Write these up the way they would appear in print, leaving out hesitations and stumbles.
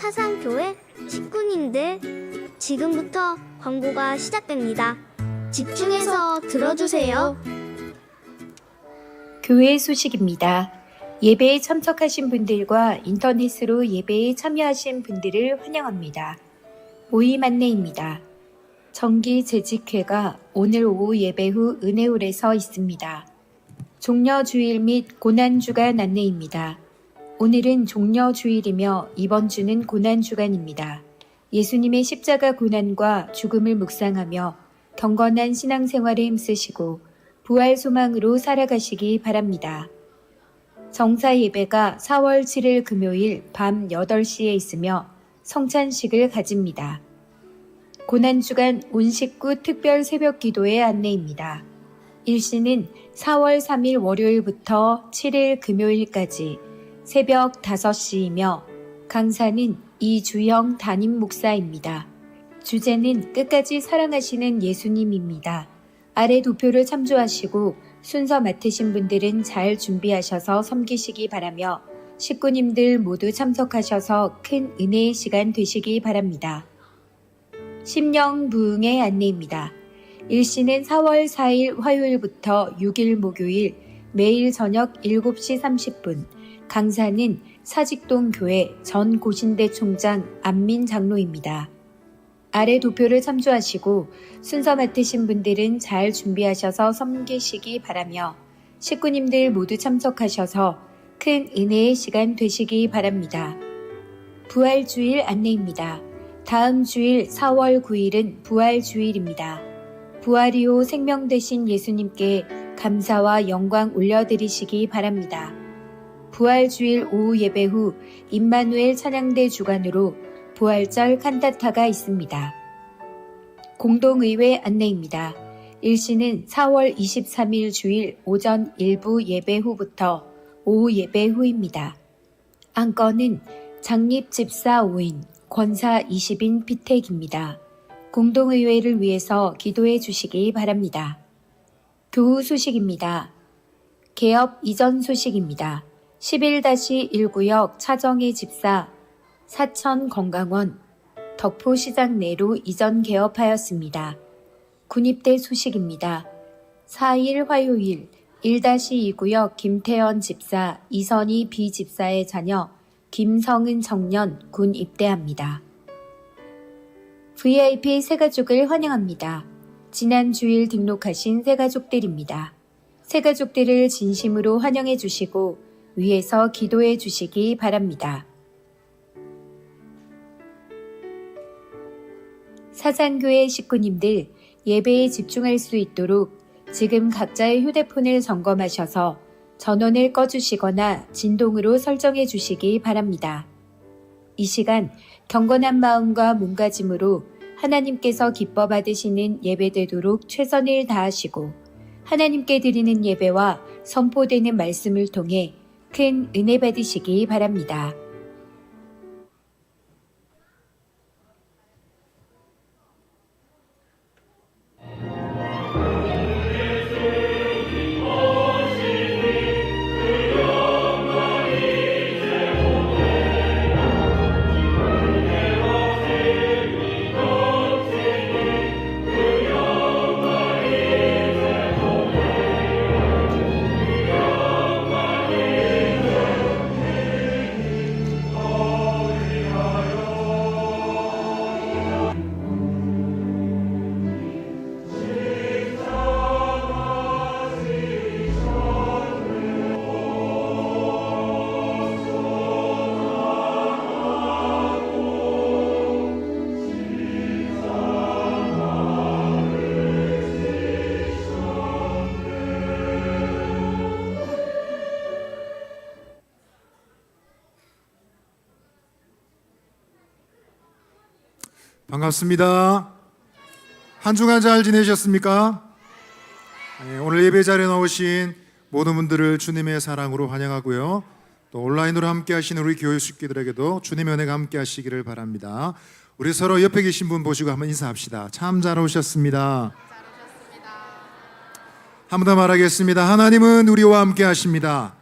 사상교회 식구님들, 지금부터 광고가 시작됩니다. 집중해서 들어주세요. 교회 소식입니다. 예배에 참석하신 분들과 인터넷으로 예배에 참여하신 분들을 환영합니다. 모임 안내입니다. 정기 재직회가 오늘 오후 예배 후 은혜홀에서 있습니다. 종려주일 및 고난주간 안내입니다. 오늘은 종려주일이며 이번 주는 고난주간입니다. 예수님의 십자가 고난과 죽음을 묵상하며 경건한 신앙생활에 힘쓰시고 부활 소망으로 살아가시기 바랍니다. 정사 예배가 4월 7일 금요일 밤 8시에 있으며 성찬식을 가집니다. 고난주간 온 식구 특별 새벽 기도의 안내입니다. 일시는 4월 3일 월요일부터 7일 금요일까지 새벽 5시이며 강사는 이주영 담임 목사입니다. 주제는 끝까지 사랑하시는 예수님입니다. 아래 도표를 참조하시고 순서 맡으신 분들은 잘 준비하셔서 섬기시기 바라며 식구님들 모두 참석하셔서 큰 은혜의 시간 되시기 바랍니다. 심령 부흥의 안내입니다. 일시는 4월 4일 화요일부터 6일 목요일 매일 저녁 7시 30분, 강사는 사직동 교회 전 고신대 총장 안민 장로입니다. 아래 도표를 참조하시고 순서 맡으신 분들은 잘 준비하셔서 섬기시기 바라며 식구님들 모두 참석하셔서 큰 은혜의 시간 되시기 바랍니다. 부활주일 안내입니다. 다음 주일 4월 9일은 부활주일입니다. 부활이요 생명 되신 예수님께 감사와 영광 올려드리시기 바랍니다. 부활주일 오후 예배 후 임마누엘 찬양대 주관으로 부활절 칸타타가 있습니다. 공동의회 안내입니다. 일시는 4월 23일 주일 오전 일부 예배 후부터 오후 예배 후입니다. 안건은 장립집사 5인, 권사 20인 피택입니다. 공동의회를 위해서 기도해 주시기 바랍니다. 교우 소식입니다. 개업 이전 소식입니다. 11-1구역 차정의 집사 사천건강원 덕포시장 내로 이전 개업하였습니다. 군입대 소식입니다. 4일 화요일 1-2구역 김태현 집사 이선희 비집사의 자녀 김성은 청년 군 입대합니다. VIP 새가족을 환영합니다. 지난 주일 등록하신 새가족들입니다. 새가족들을 진심으로 환영해 주시고 위에서 기도해 주시기 바랍니다. 사상교회 식구님들 예배에 집중할 수 있도록 지금 각자의 휴대폰을 점검하셔서 전원을 꺼주시거나 진동으로 설정해 주시기 바랍니다. 이 시간 경건한 마음과 몸가짐으로 하나님께서 기뻐 받으시는 예배되도록 최선을 다하시고 하나님께 드리는 예배와 선포되는 말씀을 통해 큰 은혜 받으시기 바랍니다. 반갑습니다. 한 주간 잘 지내셨습니까? 오늘 예배 자리에 나오신 모든 분들을 주님의 사랑으로 환영하고요. 또 온라인으로 함께 하시는 우리 교회 식구들에게도 주님의 은혜가 함께 하시기를 바랍니다. 우리 서로 옆에 계신 분 보시고 한번 인사합시다. 참 잘 오셨습니다. 한 번 더 말하겠습니다. 하나님은 우리와 함께 하십니다.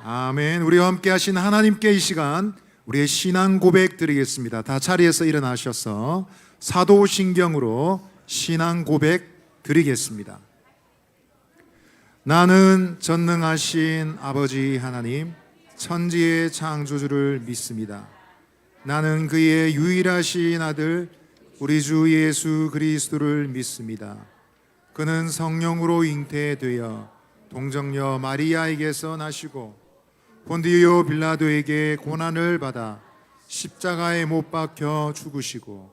아멘. 우리와 함께 하신 하나님께 이 시간 우리의 신앙 고백 드리겠습니다. 다 자리에서 일어나셔서 사도신경으로 신앙 고백 드리겠습니다. 나는 전능하신 아버지 하나님, 천지의 창조주를 믿습니다. 나는 그의 유일하신 아들 우리 주 예수 그리스도를 믿습니다. 그는 성령으로 잉태되어 동정녀 마리아에게서 나시고 본디오 빌라도에게 고난을 받아 십자가에 못 박혀 죽으시고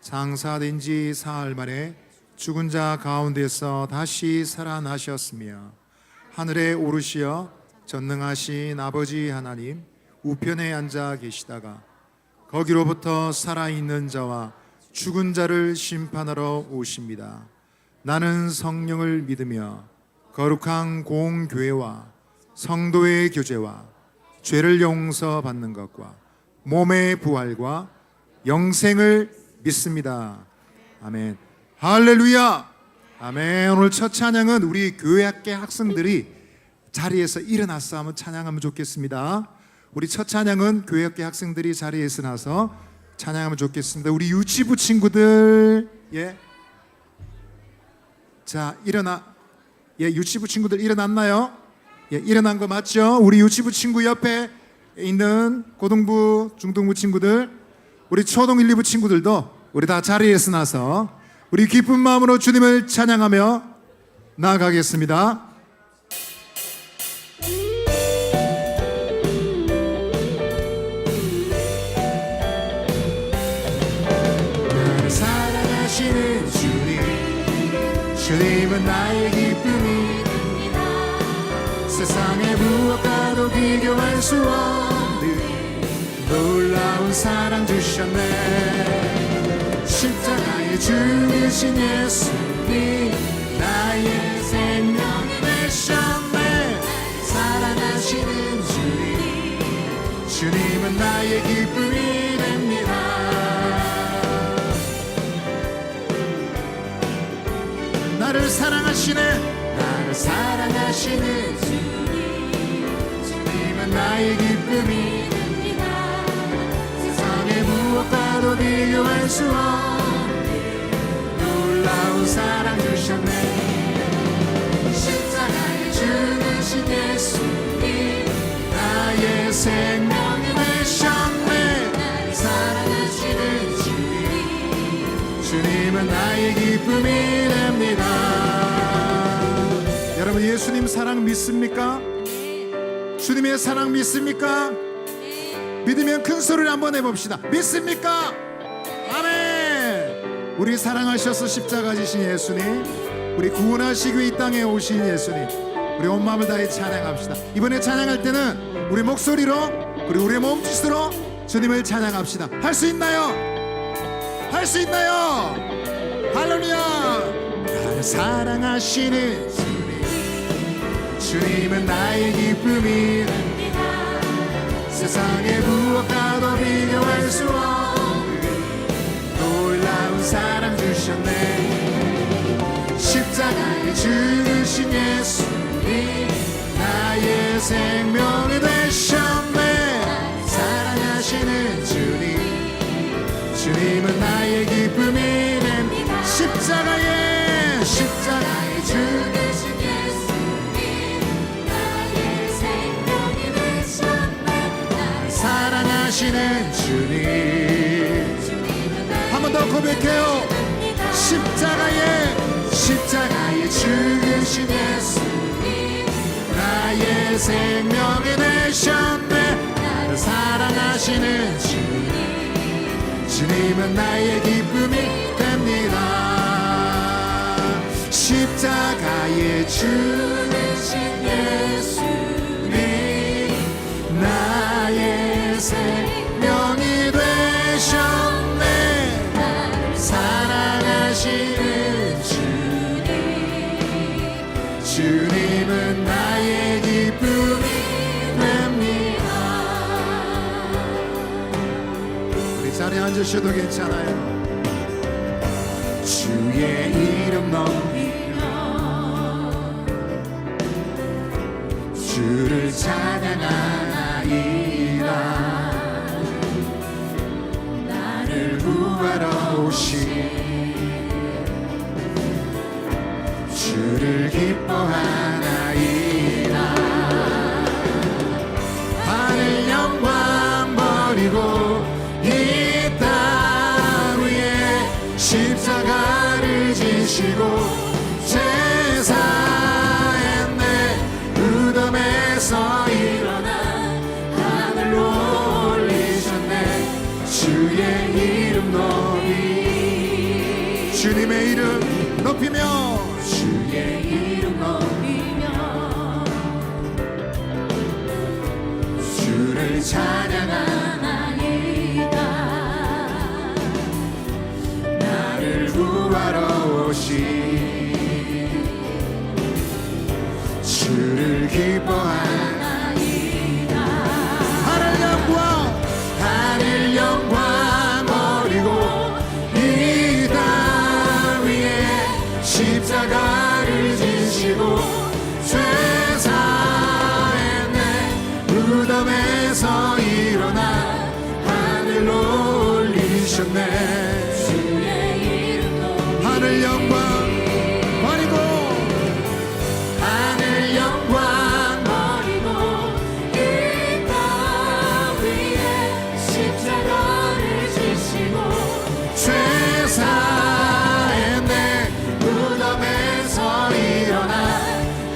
장사된 지 사흘 만에 죽은 자 가운데서 다시 살아나셨으며 하늘에 오르시어 전능하신 아버지 하나님 우편에 앉아 계시다가 거기로부터 살아있는 자와 죽은 자를 심판하러 오십니다. 나는 성령을 믿으며 거룩한 공교회와 성도의 교제와 죄를 용서받는 것과 몸의 부활과 영생을 믿습니다. 아멘. 할렐루야. 아멘. 오늘 첫 찬양은 우리 교회학계 학생들이 자리에서 일어나서 한번 찬양하면 좋겠습니다. 우리 첫 찬양은 교회학계 학생들이 자리에서 나서 찬양하면 좋겠습니다. 우리 유치부 친구들, 자, 유치부 친구들 일어났나요? 일어난 거 맞죠? 우리 유치부 친구 옆에 있는 고등부, 중등부 친구들, 우리 초등 1, 2부 친구들도 우리 다 자리에서 나서 우리 기쁜 마음으로 주님을 찬양하며 나아가겠습니다. 나를 사랑하시는 주님은 나의 기쁨이 세상의 무엇과도 비교할 수 없는 놀라운 사랑 주셨네. 십자가에 죽으신 예수님 나의 생명이 되셨네. 사랑하시는 주님은 나의 기쁨이 됩니다. 나를 사랑하시는 주님은 나의 기쁨이 됩니다. 세상의 무엇과도 비교할 수 없는 놀라운 사랑 주셨네. 십자가에 죽으신 예수님 나의 생명이 되셨네. 사랑하시는 주님은 나의 기쁨이 됩니다. 여러분, 예수님 사랑 믿습니까? 주님의 사랑 믿습니까? 믿으면 큰 소리를 한번 해봅시다. 믿습니까? 아멘. 우리 사랑하셔서 십자가 지신 예수님, 우리 구원하시기 위해 이 땅에 오신 예수님, 우리 온 마음을 다해 찬양합시다. 이번에 찬양할 때는 우리 목소리로 그리고 우리의 몸짓으로 주님을 찬양합시다. 할 수 있나요? 할 수 있나요? 할렐루야. 나를 사랑하시는 주님은 나의 기쁨이 됩니다. 세상의 무엇과도 비교할 수 없는 놀라운 사랑 주셨네. 십자가에 죽으신 예수님 나의 생명이 되셨네. 사랑하시는 주님은 나의 기쁨이 됩니다. 십자가에 죽으신 사랑하시는 주님, 한 번 더 고백해요. 십자가에 죽으신 예수님 나의 생명이 되셨네. 나를 사랑하시는 주님은 나의 기쁨이 됩니다. 십자가에 죽으신 예수님 나의 생명이 되셨네. 사랑하시는 주님은 나의 기쁨이 됩니다. 우리 자리에 앉으셔도 괜찮아요. 주의 이름 넘기며 주를 찬양하 일어나 하늘로 올리셨네. 주의 이름 높이 주님의 이름 높이며 주의 이름 높이며 주를 찬양하나이다. 나를 구하러 오신 주를 기뻐하나이다. 하늘 영광 버리고 이 땅 위에 십자가를 지시고 죄사했네. 무덤에서 일어나 하늘로 올리셨네. 주의 이름 높이 하늘 영광 버리고 하늘 영광 버리고 이 땅 위에 십자가를 지시고 죄사했네. 무덤에서 일어나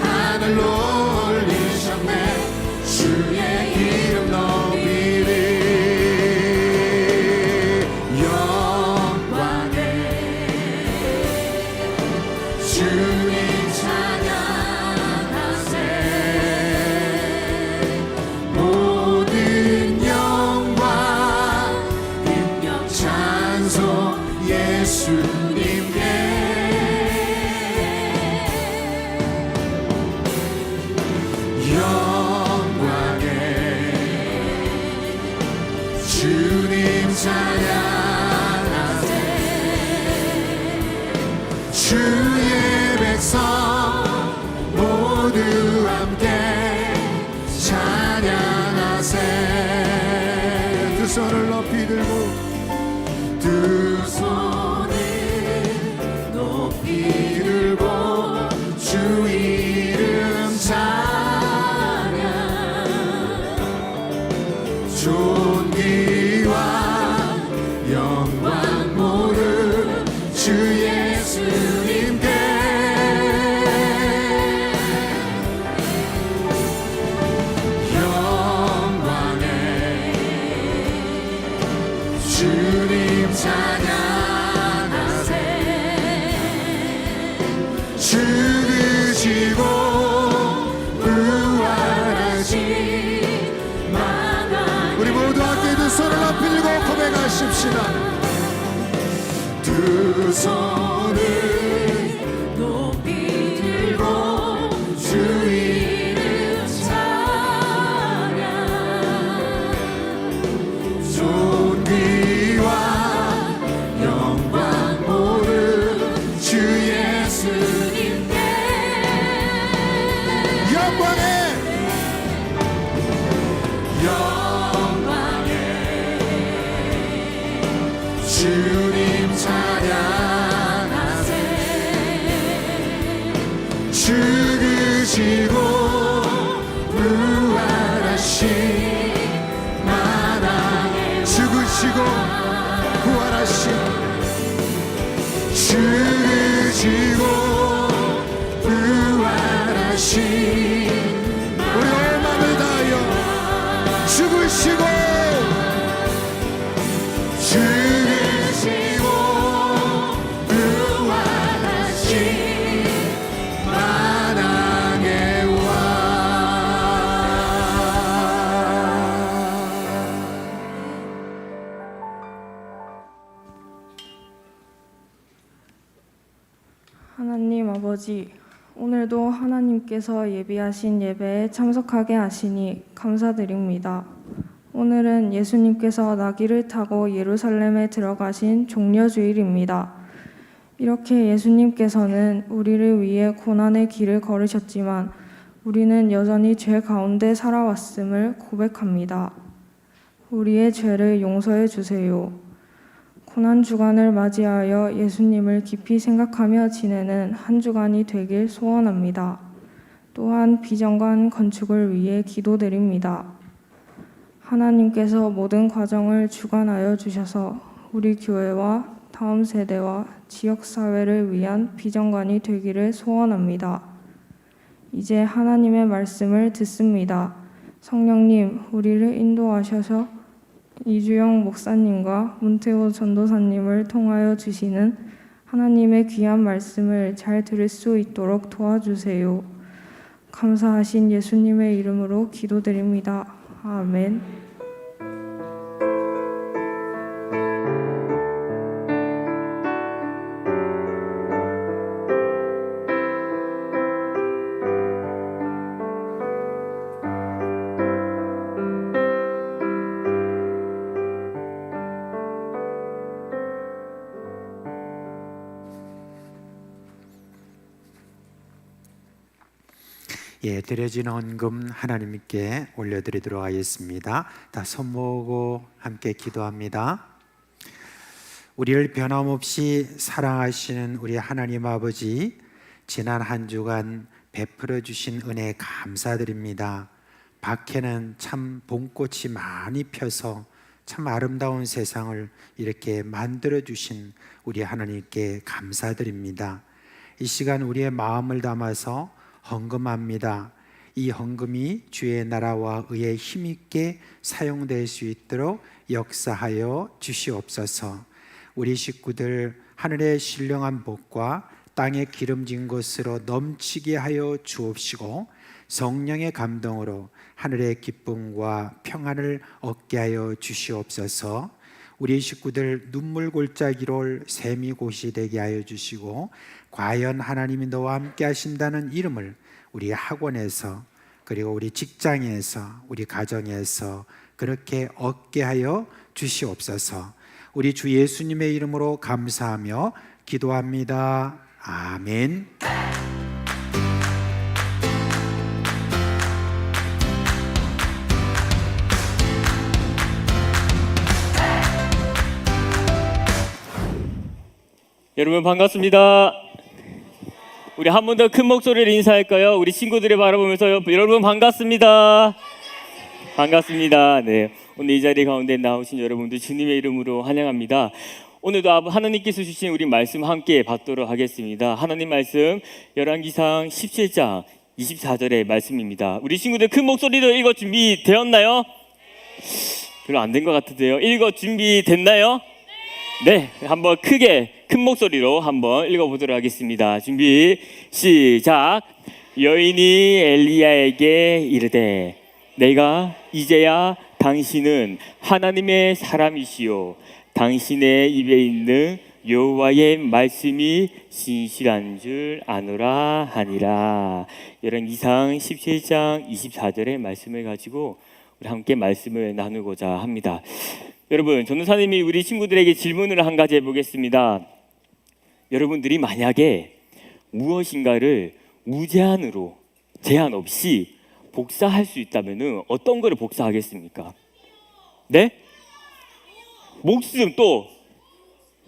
하늘로 올리셨네. 주의 이름 높이리. 영광에 주님 찬양하세. 모든 영광 능력 찬송 예수님께. 영광에 주님 찬양하세. 주의 백성 모두 함께 찬양하세. 두 손을 높이 들고 두 손을 높이 들고 주 이름 찬양. 존귀와 영광 모두 주 예수님께. 영광에 주님 찬양하세. 죽으시고 부활하신 우리 모두 함께 두 손을 높이 들고 고백하십시다. 두 손을 높이 들고 주 이름 찬양. 존귀와 영광 모두 주 예수님께. 영광에 주님 찬양하세. 죽으시고 부활하신 만왕의 죽으시고 부활하신 죽으시고 부활하신 우리 온 마음을 다하여 죽으시고 죽으시고 부활하신 만왕의 왕. 하나님 아버지, 오늘도 하나님께서 예비하신 예배에 참석하게 하시니 감사드립니다. 오늘은 예수님께서 나귀를 타고 예루살렘에 들어가신 종려주일입니다. 이렇게 예수님께서는 우리를 위해 고난의 길을 걸으셨지만 우리는 여전히 죄 가운데 살아왔음을 고백합니다. 우리의 죄를 용서해 주세요. 고난 주간을 맞이하여 예수님을 깊이 생각하며 지내는 한 주간이 되길 소원합니다. 또한 비정관 건축을 위해 기도드립니다. 하나님께서 모든 과정을 주관하여 주셔서 우리 교회와 다음 세대와 지역사회를 위한 비정관이 되기를 소원합니다. 이제 하나님의 말씀을 듣습니다. 성령님, 우리를 인도하셔서 이주영 목사님과 문태호 전도사님을 통하여 주시는 하나님의 귀한 말씀을 잘 들을 수 있도록 도와주세요. 감사하신 예수님의 이름으로 기도드립니다. 아멘. 예, 드려진 헌금 하나님께 올려드리도록 하겠습니다. 다 손 모으고 함께 기도합니다. 우리를 변함없이 사랑하시는 우리 하나님 아버지, 지난 한 주간 베풀어 주신 은혜 감사드립니다. 밖에는 참 봄꽃이 많이 펴서 참 아름다운 세상을 이렇게 만들어 주신 우리 하나님께 감사드립니다. 이 시간 우리의 마음을 담아서 헌금합니다. 이 헌금이 주의 나라와 의에 힘있게 사용될 수 있도록 역사하여 주시옵소서. 우리 식구들 하늘의 신령한 복과 땅의 기름진 것으로 넘치게 하여 주옵시고, 성령의 감동으로 하늘의 기쁨과 평안을 얻게 하여 주시옵소서. 우리 식구들 눈물 골짜기로 샘이 곳이 되게 하여 주시고, 과연 하나님이 너와 함께 하신다는 이름을 우리 학원에서, 그리고 우리 직장에서, 우리 가정에서 그렇게 얻게 하여 주시옵소서. 우리 주 예수님의 이름으로 감사하며 기도합니다. 아멘. 여러분 반갑습니다. 우리 한 번 더 큰 목소리로 인사할까요? 우리 친구들을 바라보면서 여러분 반갑습니다. 반갑습니다. 네, 오늘 이 자리 가운데 나오신 여러분들 주님의 이름으로 환영합니다. 오늘도 하나님께서 주신 우리 말씀 함께 받도록 하겠습니다. 하나님 말씀 열왕기상 17장 24절의 말씀입니다. 우리 친구들 큰 목소리로 읽어 준비되었나요? 별로 안 된 것 같은데요. 읽어 준비됐나요? 네, 한번 크게 큰 목소리로 한번 읽어보도록 하겠습니다. 준비 시작. 여인이 엘리야에게 이르되 내가 이제야 당신은 하나님의 사람이시요 당신의 입에 있는 여호와의 말씀이 신실한 줄 아노라 하니라. 열왕기상 17장 24절의 말씀을 가지고 우리 함께 말씀을 나누고자 합니다. 여러분, 전도사님이 우리 친구들에게 질문을 한 가지 해보겠습니다. 여러분들이 만약에 무엇인가를 무제한으로 제한 없이 복사할 수 있다면 어떤 거를 복사하겠습니까? 네? 목숨, 또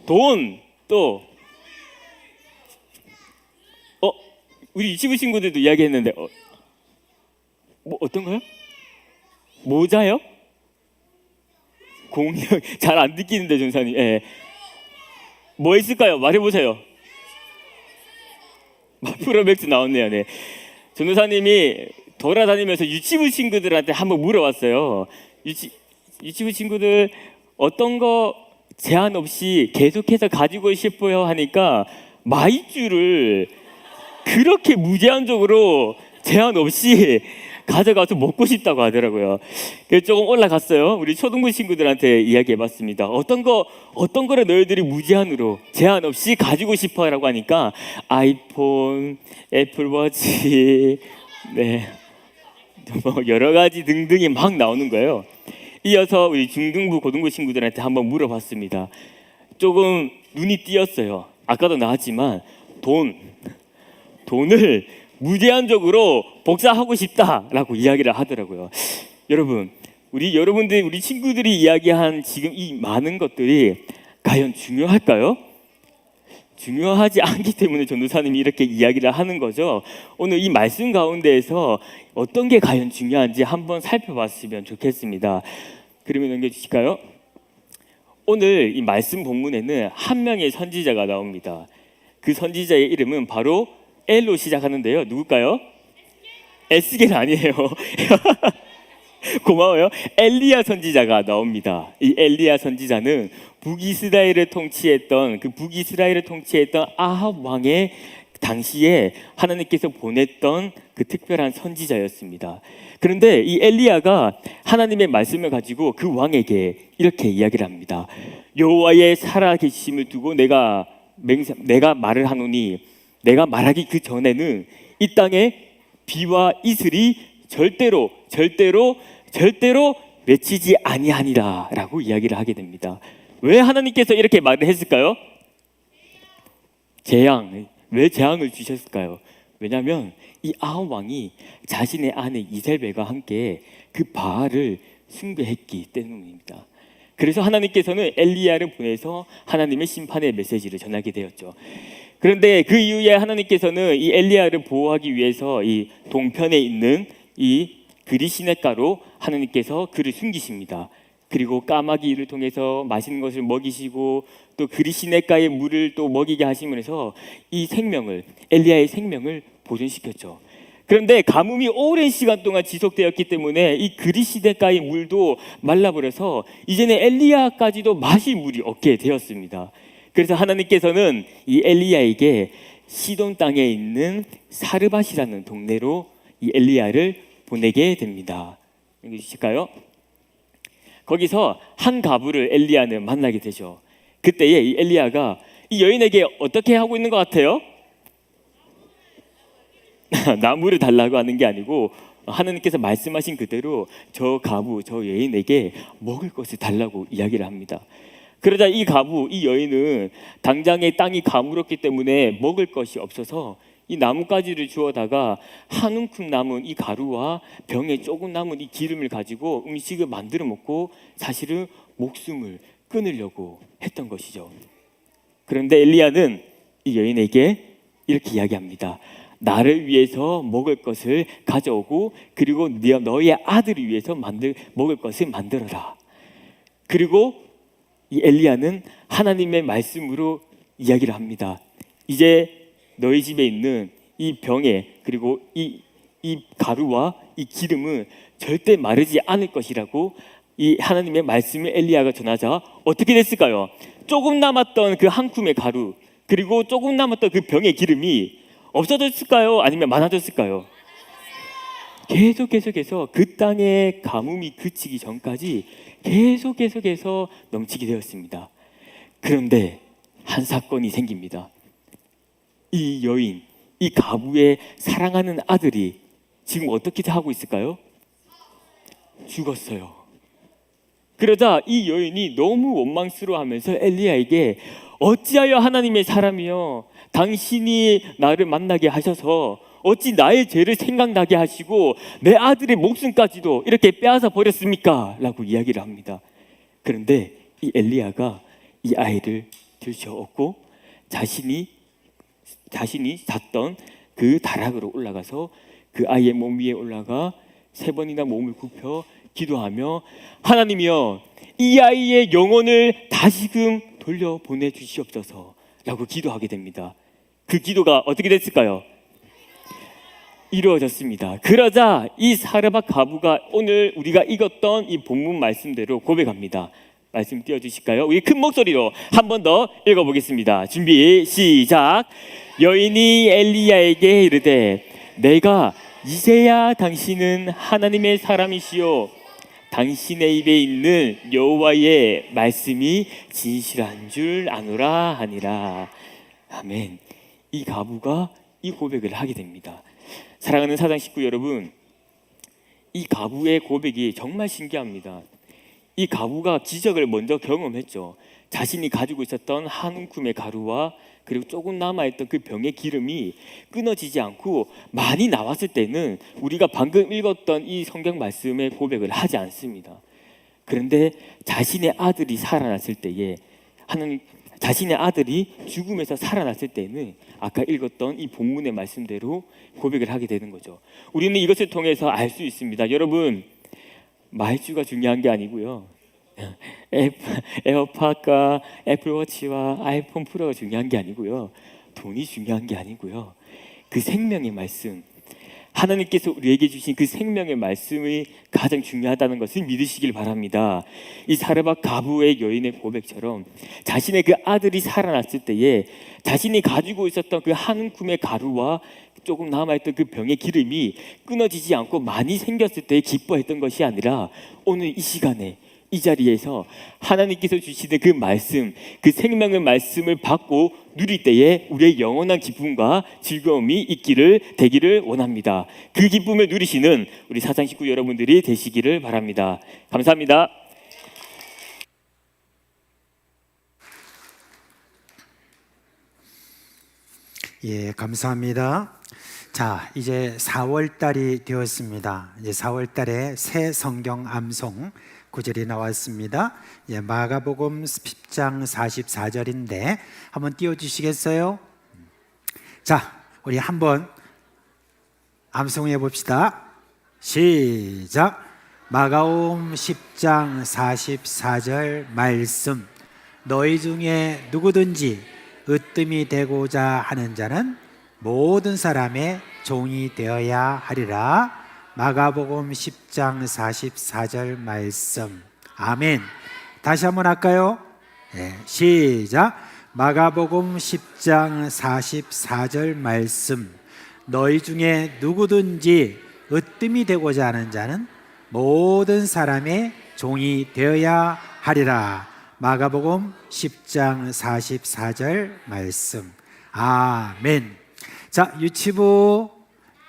돈, 또 우리 유치부 친구들도 이야기했는데 뭐 어떤 거요? 모자요? 공룡 잘 안 듣기는데 전사님. 예. 뭐 있을까요? 말해보세요. 프로맥스 나왔네요. 네. 전도사님이 돌아다니면서 유치부 친구들한테 한번 물어봤어요. 유치부 친구들 어떤 거 제한 없이 계속해서 가지고 싶어요 하니까 마이쮸를 그렇게 무제한적으로 제한 없이 가져가서 먹고 싶다고 하더라고요. 그래서 조금 올라갔어요. 우리 초등부 친구들한테 이야기해봤습니다. 어떤 거를 너희들이 무제한으로 제한 없이 가지고 싶어라고 하니까 아이폰, 애플워치, 네, 뭐 여러 가지 등등이 막 나오는 거예요. 이어서 우리 중등부, 고등부 친구들한테 한번 물어봤습니다. 조금 눈이 띄었어요. 아까도 나왔지만 돈을 무제한적으로 복사하고 싶다라고 이야기를 하더라고요. 여러분, 우리 친구들이 이야기한 지금 이 많은 것들이 과연 중요할까요? 중요하지 않기 때문에 전도사님이 이렇게 이야기를 하는 거죠. 오늘 이 말씀 가운데에서 어떤 게 과연 중요한지 한번 살펴봤으면 좋겠습니다. 그러면 넘겨주실까요? 오늘 이 말씀 본문에는 한 명의 선지자가 나옵니다. 그 선지자의 이름은 바로 L로 시작하는데요. 누굴까요? 에스겔 아니에요. 고마워요. 엘리야 선지자가 나옵니다. 이 엘리야 선지자는 북이스라엘을 통치했던 아합 왕의 당시에 하나님께서 보냈던 그 특별한 선지자였습니다. 그런데 이 엘리야가 하나님의 말씀을 가지고 그 왕에게 이렇게 이야기를 합니다. 여호와의 살아계심을 두고 내가 말을 하노니 내가 말하기 그 전에는 이 땅에 비와 이슬이 절대로 맺히지 아니하니라라고 이야기를 하게 됩니다. 왜 하나님께서 이렇게 말을 했을까요? 왜 재앙을 주셨을까요? 왜냐하면 이 아합 왕이 자신의 아내 이셀벨과 함께 그 바알을 숭배했기 때문입니다. 그래서 하나님께서는 엘리야를 보내서 하나님의 심판의 메시지를 전하게 되었죠. 그런데 그 이후에 하나님께서는 이 엘리야를 보호하기 위해서 이 동편에 있는 이 그리시네가로 하나님께서 그를 숨기십니다. 그리고 까마귀를 통해서 맛있는 것을 먹이시고 또 그리시네가의 물을 또 먹이게 하시면서 이 엘리야의 생명을 보존시켰죠. 그런데 가뭄이 오랜 시간 동안 지속되었기 때문에 이 그리시네가의 물도 말라버려서 이제는 엘리야까지도 마실 물이 없게 되었습니다. 그래서 하나님께서는 이 엘리야에게 시돈 땅에 있는 사르밧이라는 동네로 이 엘리야를 보내게 됩니다. 여기 주실까요? 거기서 한 가부를 엘리야는 만나게 되죠. 그때에 이 엘리야가 이 여인에게 어떻게 하고 있는 것 같아요? 나무를 달라고 하는 게 아니고 하나님께서 말씀하신 그대로 저 여인에게 먹을 것을 달라고 이야기를 합니다. 그러자 이 여인은 당장에 땅이 가물었기 때문에 먹을 것이 없어서 이 나뭇가지를 주워다가 한 움큼 남은 이 가루와 병에 조금 남은 이 기름을 가지고 음식을 만들어 먹고 사실은 목숨을 끊으려고 했던 것이죠. 그런데 엘리야는 이 여인에게 이렇게 이야기합니다. 나를 위해서 먹을 것을 가져오고 그리고 너의 아들을 위해서 먹을 것을 만들어라. 그리고 이 엘리야는 하나님의 말씀으로 이야기를 합니다. 이제 너희 집에 있는 이 병에 그리고 이 가루와 이 기름은 절대 마르지 않을 것이라고 이 하나님의 말씀을 엘리야가 전하자 어떻게 됐을까요? 조금 남았던 그 한 줌의 가루 그리고 조금 남았던 그 병의 기름이 없어졌을까요? 아니면 많아졌을까요? 계속해서 그 땅의 가뭄이 그치기 전까지 계속해서 넘치게 되었습니다. 그런데 한 사건이 생깁니다. 이 여인, 이 가부의 사랑하는 아들이 지금 어떻게 하고 있을까요? 죽었어요. 그러자 이 여인이 너무 원망스러워하면서 엘리야에게 어찌하여 하나님의 사람이여 당신이 나를 만나게 하셔서 어찌 나의 죄를 생각나게 하시고 내 아들의 목숨까지도 이렇게 빼앗아 버렸습니까? 라고 이야기를 합니다. 그런데 이 엘리야가 이 아이를 들쳐업고 자신이 잤던 그 다락으로 올라가서 그 아이의 몸 위에 올라가 3번이나 몸을 굽혀 기도하며 하나님이여 이 아이의 영혼을 다시금 돌려보내 주시옵소서 라고 기도하게 됩니다. 그 기도가 어떻게 됐을까요? 이루어졌습니다. 그러자 이 사르밧 가부가 오늘 우리가 읽었던 이 본문 말씀대로 고백합니다. 말씀 띄워주실까요? 우리 큰 목소리로 한 번 더 읽어보겠습니다. 준비 시작. 여인이 엘리야에게 이르되 내가 이제야 당신은 하나님의 사람이시요 당신의 입에 있는 여호와의 말씀이 진실한 줄 아노라 하니라. 아멘. 이 가부가 이 고백을 하게 됩니다. 사랑하는 사장 식구 여러분, 이 가부의 고백이 정말 신기합니다. 이 가부가 기적을 먼저 경험했죠. 자신이 가지고 있었던 한 움큼의 가루와 그리고 조금 남아있던 그 병의 기름이 끊어지지 않고 많이 나왔을 때는 우리가 방금 읽었던 이 성경 말씀의 고백을 하지 않습니다. 그런데 자신의 아들이 살아났을 때에 자신의 아들이 죽음에서 살아났을 때는 아까 읽었던 이 본문의 말씀대로 고백을 하게 되는 거죠. 우리는 이것을 통해서 알 수 있습니다. 여러분, 말주가 중요한 게 아니고요. 에어팟과 애플워치와 아이폰 프로가 중요한 게 아니고요. 돈이 중요한 게 아니고요. 그 생명의 말씀, 하나님께서 우리에게 주신 그 생명의 말씀이 가장 중요하다는 것을 믿으시길 바랍니다. 이 사르밧 가부의 여인의 고백처럼 자신의 그 아들이 살아났을 때에 자신이 가지고 있었던 그 한 줌의 가루와 조금 남아있던 그 병의 기름이 끊어지지 않고 많이 생겼을 때 기뻐했던 것이 아니라 오늘 이 시간에 이 자리에서 하나님께서 주시는 그 말씀, 그 생명의 말씀을 받고 누릴 때에 우리의 영원한 기쁨과 즐거움이 되기를 원합니다. 그 기쁨을 누리시는 우리 사상 식구 여러분들이 되시기를 바랍니다. 감사합니다. 예, 감사합니다. 자, 이제 4월 달이 되었습니다. 이제 4월 달에 새 성경 암송 구절이 나왔습니다. 예, 마가복음 10장 44절인데 한번 띄워 주시겠어요? 자, 우리 한번 암송해 봅시다. 시작. 마가복음 10장 44절 말씀. 너희 중에 누구든지 으뜸이 되고자 하는 자는 모든 사람의 종이 되어야 하리라. 마가복음 10장 44절 말씀. 아멘. 다시 한번 할까요? 네, 시작. 마가복음 10장 44절 말씀. 너희 중에 누구든지 으뜸이 되고자 하는 자는 모든 사람의 종이 되어야 하리라. 마가복음 10장 44절 말씀. 아멘. 자, 유치부,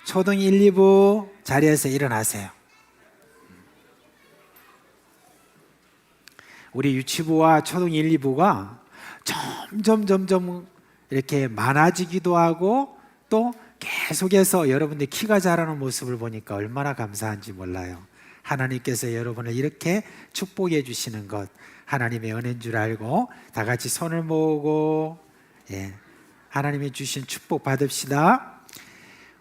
초등 1, 2부 자리에서 일어나세요. 우리 유치부와 초등 1, 2부가 점점 이렇게 많아지기도 하고 또 계속해서 여러분들 키가 자라는 모습을 보니까 얼마나 감사한지 몰라요. 하나님께서 여러분을 이렇게 축복해 주시는 것 하나님의 은혜인 줄 알고 다 같이 손을 모으고 하나님이 주신 축복 받읍시다.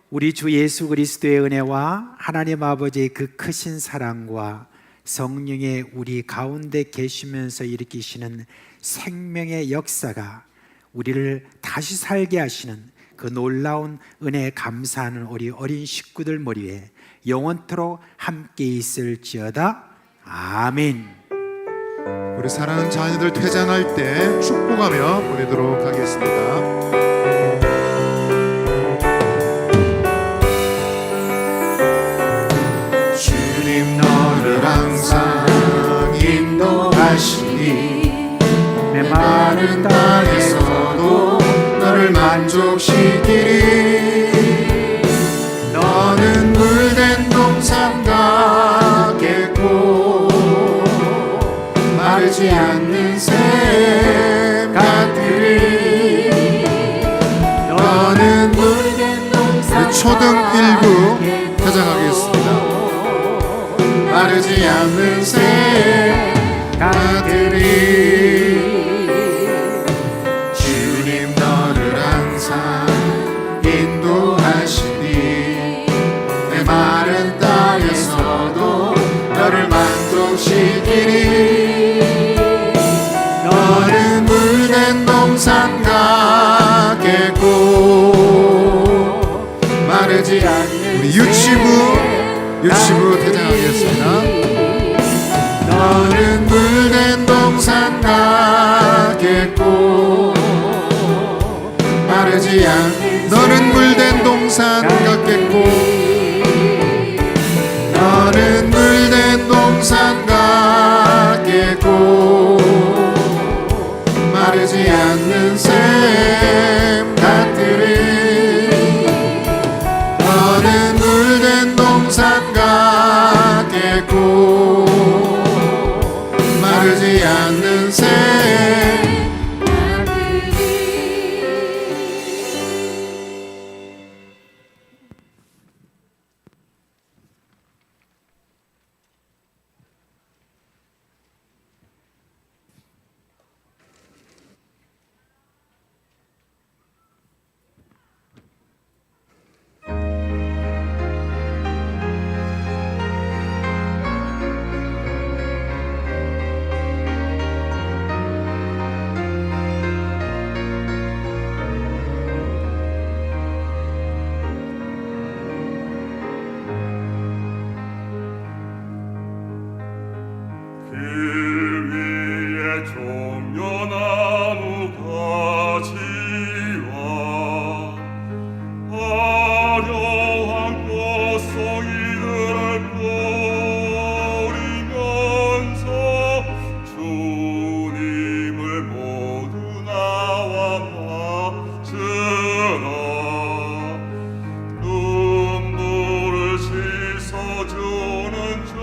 우리 주 예수 그리스도의 은혜와 하나님 아버지의 그 크신 사랑과 성령의 우리 가운데 계시면서 일으키시는 생명의 역사가 우리를 다시 살게 하시는 그 놀라운 은혜에 감사하는 우리 어린 식구들 머리에 영원토록 함께 있을지어다. 아멘. 우리 사랑하는 자녀들 퇴장할 때 축복하며 보내도록 하겠습니다. 주님 너를 항상 인도하시니 내 마른 땅에서도 너를 만족시키리. 너는 물된 동산 같겠고 마르지 않는 샘 같으리. 너는 물된 동산 초등 1부 퇴장하겠습니다. 마르지 않는 샘 같으리. 주님 너를 항상 인도하시니 내 마른 땅에서도 너를 만족시키니. 너는 물된 동산 같겠고 마르지 않는 우리 유치부 퇴장하겠습니다. 너는 물된 동산 같겠고 마르지 않는 너는 물된 동산 같겠고 너는 물된 동산 같겠고 마르지 않는 샘 같으리. 너는 물된 동산 같겠고 마르지 않는 샘 같으리. 길 위에 종려나무 가지와 화려한 꽃송이들을 뿌리면서 주님을 모두 나와 맞으라. 눈물을 씻어주는 주님은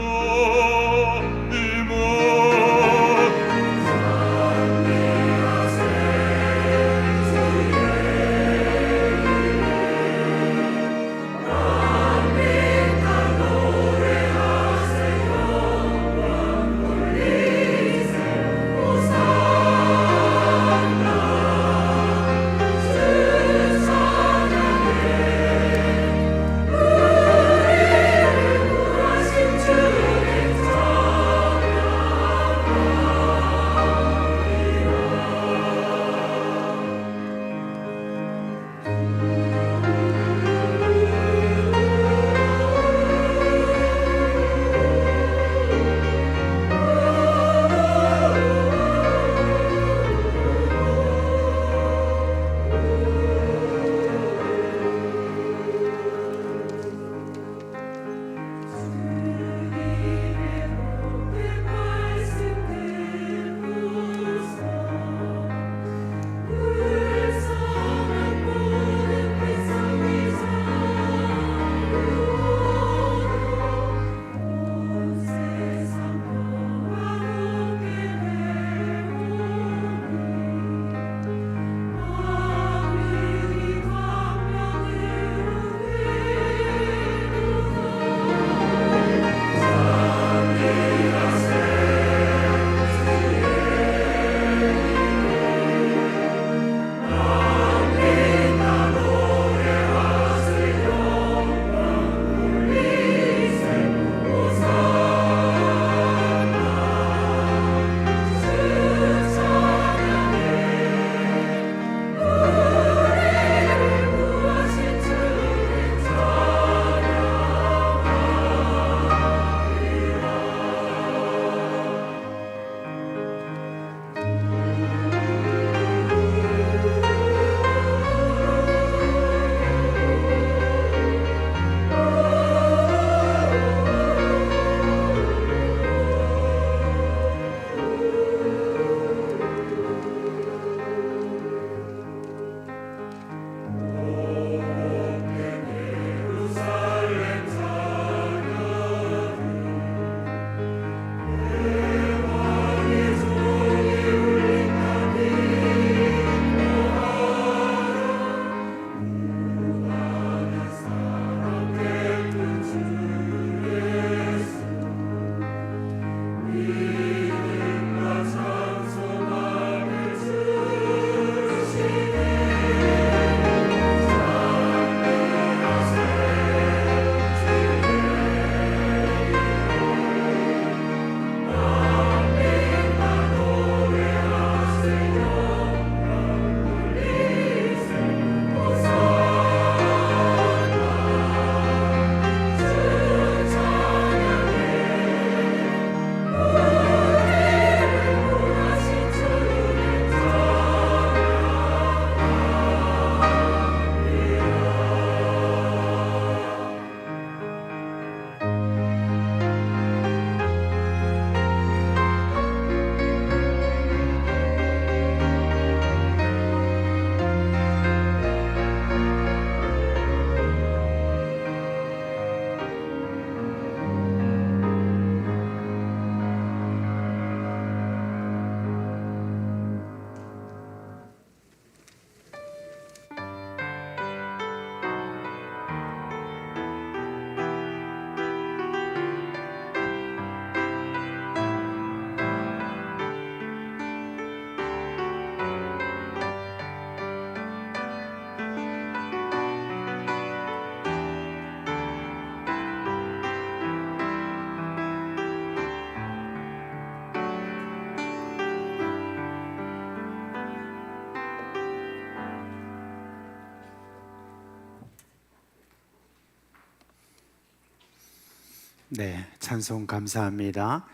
네, 찬송 감사합니다.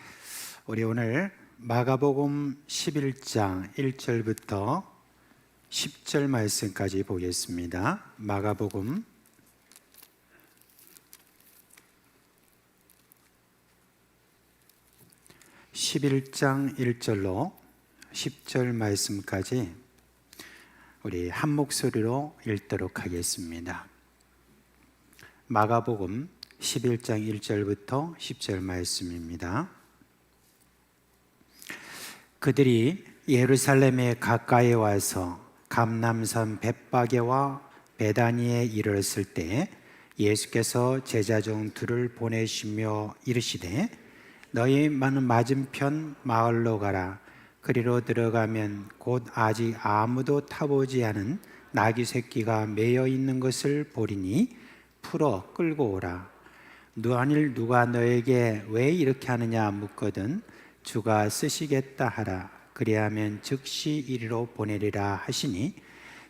우리 오늘 마가복음 11장 1절부터 10절 말씀까지 보겠습니다. 마가복음 11장 1절로 10절 말씀까지 우리 한 목소리로 읽도록 하겠습니다. 마가복음 11장 1절부터 10절 말씀입니다. 그들이 예루살렘에 가까이 와서 감람산 벳바게와 베다니에 이르렀을 때 예수께서 제자 중 둘을 보내시며 이르시되 너희 맞은편 마을로 가라. 그리로 들어가면 곧 아직 아무도 타보지 않은 나귀 새끼가 매여 있는 것을 보리니 풀어 끌고 오라. 만일 누가 너에게 왜 이렇게 하느냐 묻거든 주가 쓰시겠다 하라. 그리하면 즉시 이리로 보내리라 하시니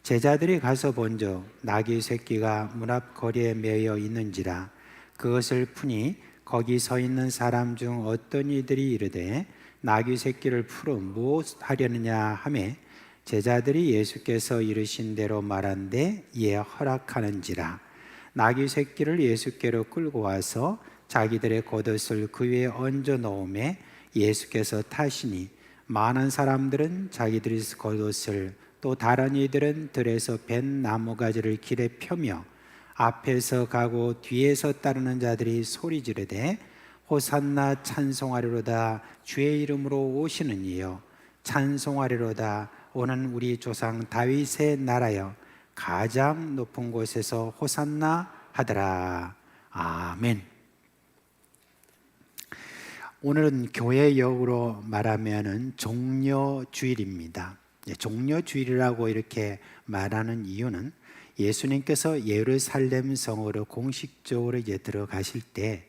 제자들이 가서 본즉 나귀 새끼가 문 앞 거리에 매여 있는지라. 그것을 푸니 거기 서 있는 사람 중 어떤 이들이 이르되 나귀 새끼를 풀어 무엇하려느냐 하매 제자들이 예수께서 이르신 대로 말한데 이에 허락하는지라. 나귀 새끼를 예수께로 끌고 와서 자기들의 겉옷을 그 위에 얹어 놓음에 예수께서 타시니 많은 사람들은 자기들의 겉옷을 또 다른 이들은 들에서 벤 나무가지를 길에 펴며 앞에서 가고 뒤에서 따르는 자들이 소리 지르되 호산나 찬송하리로다. 주의 이름으로 오시는 이여 찬송하리로다. 오는 우리 조상 다윗의 나라여 가장 높은 곳에서 호산나 하더라. 아멘. 오늘은 교회역으로 말하면 종려주일입니다. 종려주일이라고 이렇게 말하는 이유는 예수님께서 예루살렘 성으로 공식적으로 이제 들어가실 때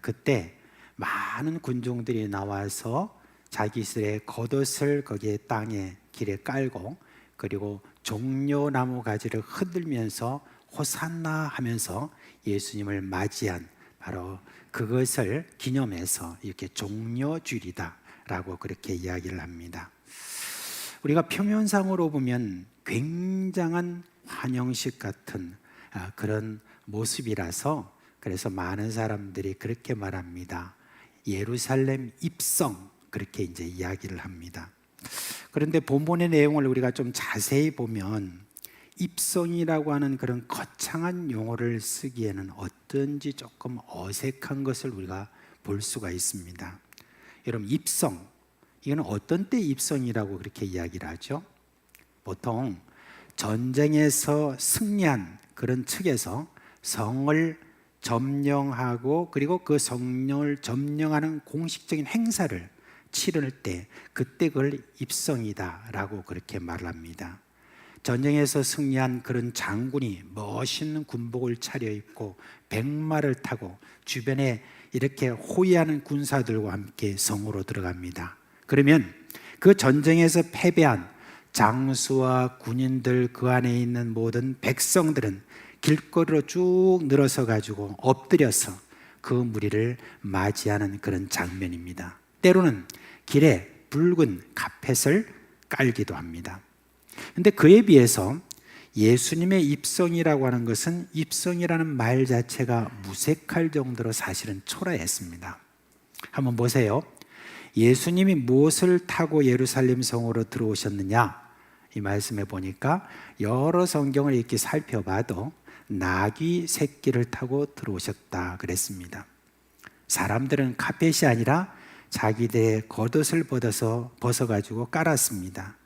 그때 많은 군중들이 나와서 자기들의 겉옷을 거기에 땅에 길에 깔고 그리고 종려나무 가지를 흔들면서 호산나 하면서 예수님을 맞이한 바로 그것을 기념해서 이렇게 종려주일이다라고 그렇게 이야기를 합니다. 우리가 표면상으로 보면 굉장한 환영식 같은 그런 모습이라서 그래서 많은 사람들이 그렇게 말합니다. 예루살렘 입성 그렇게 이제 이야기를 합니다. 그런데 본문의 내용을 우리가 좀 자세히 보면 입성이라고 하는 그런 거창한 용어를 쓰기에는 어떤지 조금 어색한 것을 우리가 볼 수가 있습니다. 여러분 입성 이거는 어떤 때 입성이라고 그렇게 이야기를 하죠? 보통 전쟁에서 승리한 그런 측에서 성을 점령하고 그리고 그 성을 점령하는 공식적인 행사를 치를 때 그때 그걸 입성이다라고 그렇게 말합니다. 전쟁에서 승리한 그런 장군이 멋있는 군복을 차려입고 백마를 타고 주변에 이렇게 호위하는 군사들과 함께 성으로 들어갑니다. 그러면 그 전쟁에서 패배한 장수와 군인들 그 안에 있는 모든 백성들은 길거리로 쭉 늘어서 가지고 엎드려서 그 무리를 맞이하는 그런 장면입니다. 때로는 길에 붉은 카펫을 깔기도 합니다. 그런데 그에 비해서 예수님의 입성이라고 하는 것은 입성이라는 말 자체가 무색할 정도로 사실은 초라했습니다. 한번 보세요. 예수님이 무엇을 타고 예루살렘 성으로 들어오셨느냐? 이 말씀에 보니까 여러 성경을 이렇게 살펴봐도 나귀 새끼를 타고 들어오셨다 그랬습니다. 사람들은 카펫이 아니라 자기들의 겉옷을 벗어가지고 깔았습니다.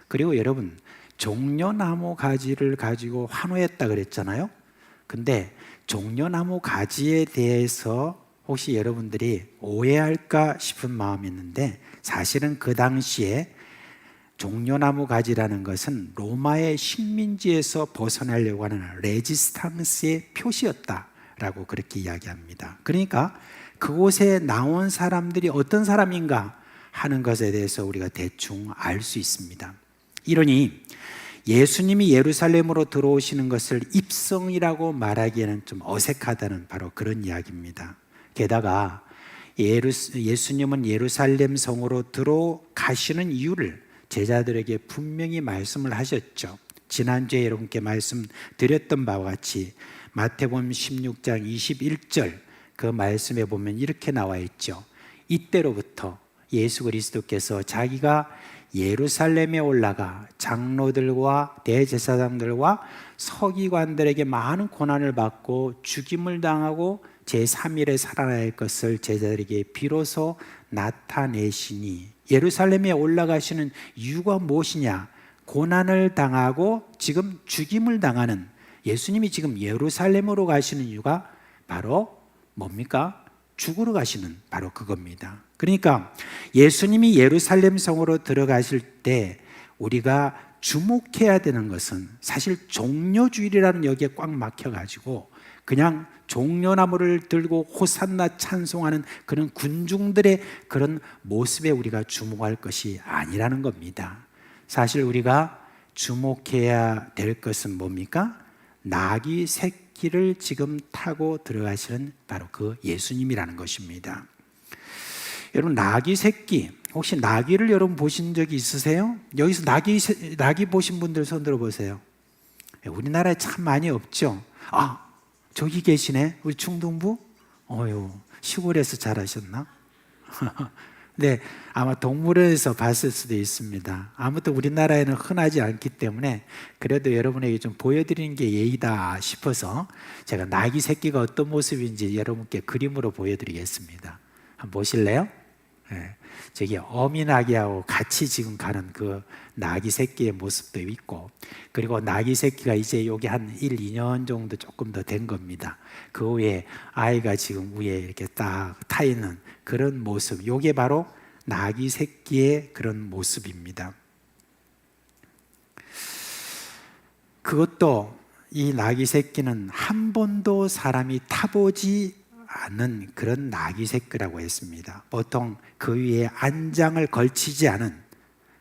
그리고 여러분 종려나무 가지를 가지고 환호했다 그랬잖아요. 근데 종려나무 가지에 대해서 혹시 여러분들이 오해할까 싶은 마음이 있는데 사실은 그 당시에 종려나무 가지라는 것은 로마의 식민지에서 벗어나려고 하는 레지스탕스의 표시였다라고 그렇게 이야기합니다. 그러니까 그곳에 나온 사람들이 어떤 사람인가 하는 것에 대해서 우리가 대충 알 수 있습니다. 이러니 예수님이 예루살렘으로 들어오시는 것을 입성이라고 말하기에는 좀 어색하다는 바로 그런 이야기입니다. 게다가 예수님은 예루살렘 성으로 들어가시는 이유를 제자들에게 분명히 말씀을 하셨죠. 지난주에 여러분께 말씀드렸던 바와 같이 마태복음 16장 21절 그 말씀에 보면 이렇게 나와 있죠. 이때로부터 예수 그리스도께서 자기가 예루살렘에 올라가 장로들과 대제사장들과 서기관들에게 많은 고난을 받고 죽임을 당하고 제3일에 살아날 것을 제자들에게 비로소 나타내시니, 예루살렘에 올라가시는 이유가 무엇이냐? 고난을 당하고 지금 죽임을 당하는 예수님이 지금 예루살렘으로 가시는 이유가 바로 뭡니까? 죽으러 가시는 바로 그겁니다. 그러니까 예수님이 예루살렘 성으로 들어가실 때 우리가 주목해야 되는 것은 사실 종려주일이라는 여기에 꽉 막혀가지고 그냥 종려나무를 들고 호산나 찬송하는 그런 군중들의 그런 모습에 우리가 주목할 것이 아니라는 겁니다. 사실 우리가 주목해야 될 것은 뭡니까? 나귀 새끼를 지금 타고 들어가시는 바로 그 예수님이라는 것입니다. 여러분, 나귀 새끼, 혹시 나귀를 여러분 보신 적이 있으세요? 여기서 나귀 보신 분들 손 들어보세요. 우리나라에 참 많이 없죠. 아, 저기 계시네, 우리 충동부. 어휴, 시골에서 자라셨나? 네, 아마 동물원에서 봤을 수도 있습니다. 아무튼 우리나라에는 흔하지 않기 때문에 그래도 여러분에게 좀 보여드리는 게 예의다 싶어서 제가 나귀 새끼가 어떤 모습인지 여러분께 그림으로 보여드리겠습니다. 한번 보실래요? 네, 저기 어미 나귀하고 같이 지금 가는 그 나귀 새끼의 모습도 있고, 그리고 나귀 새끼가 이제 여기 한 1, 2년 정도 조금 더 된 겁니다. 그 위에 아이가 지금 위에 이렇게 딱 타 있는 그런 모습, 이게 바로 나귀 새끼의 그런 모습입니다. 그것도 이 나귀 새끼는 한 번도 사람이 타보지 않은 그런 나귀 새끼라고 했습니다. 보통 그 위에 안장을 걸치지 않은,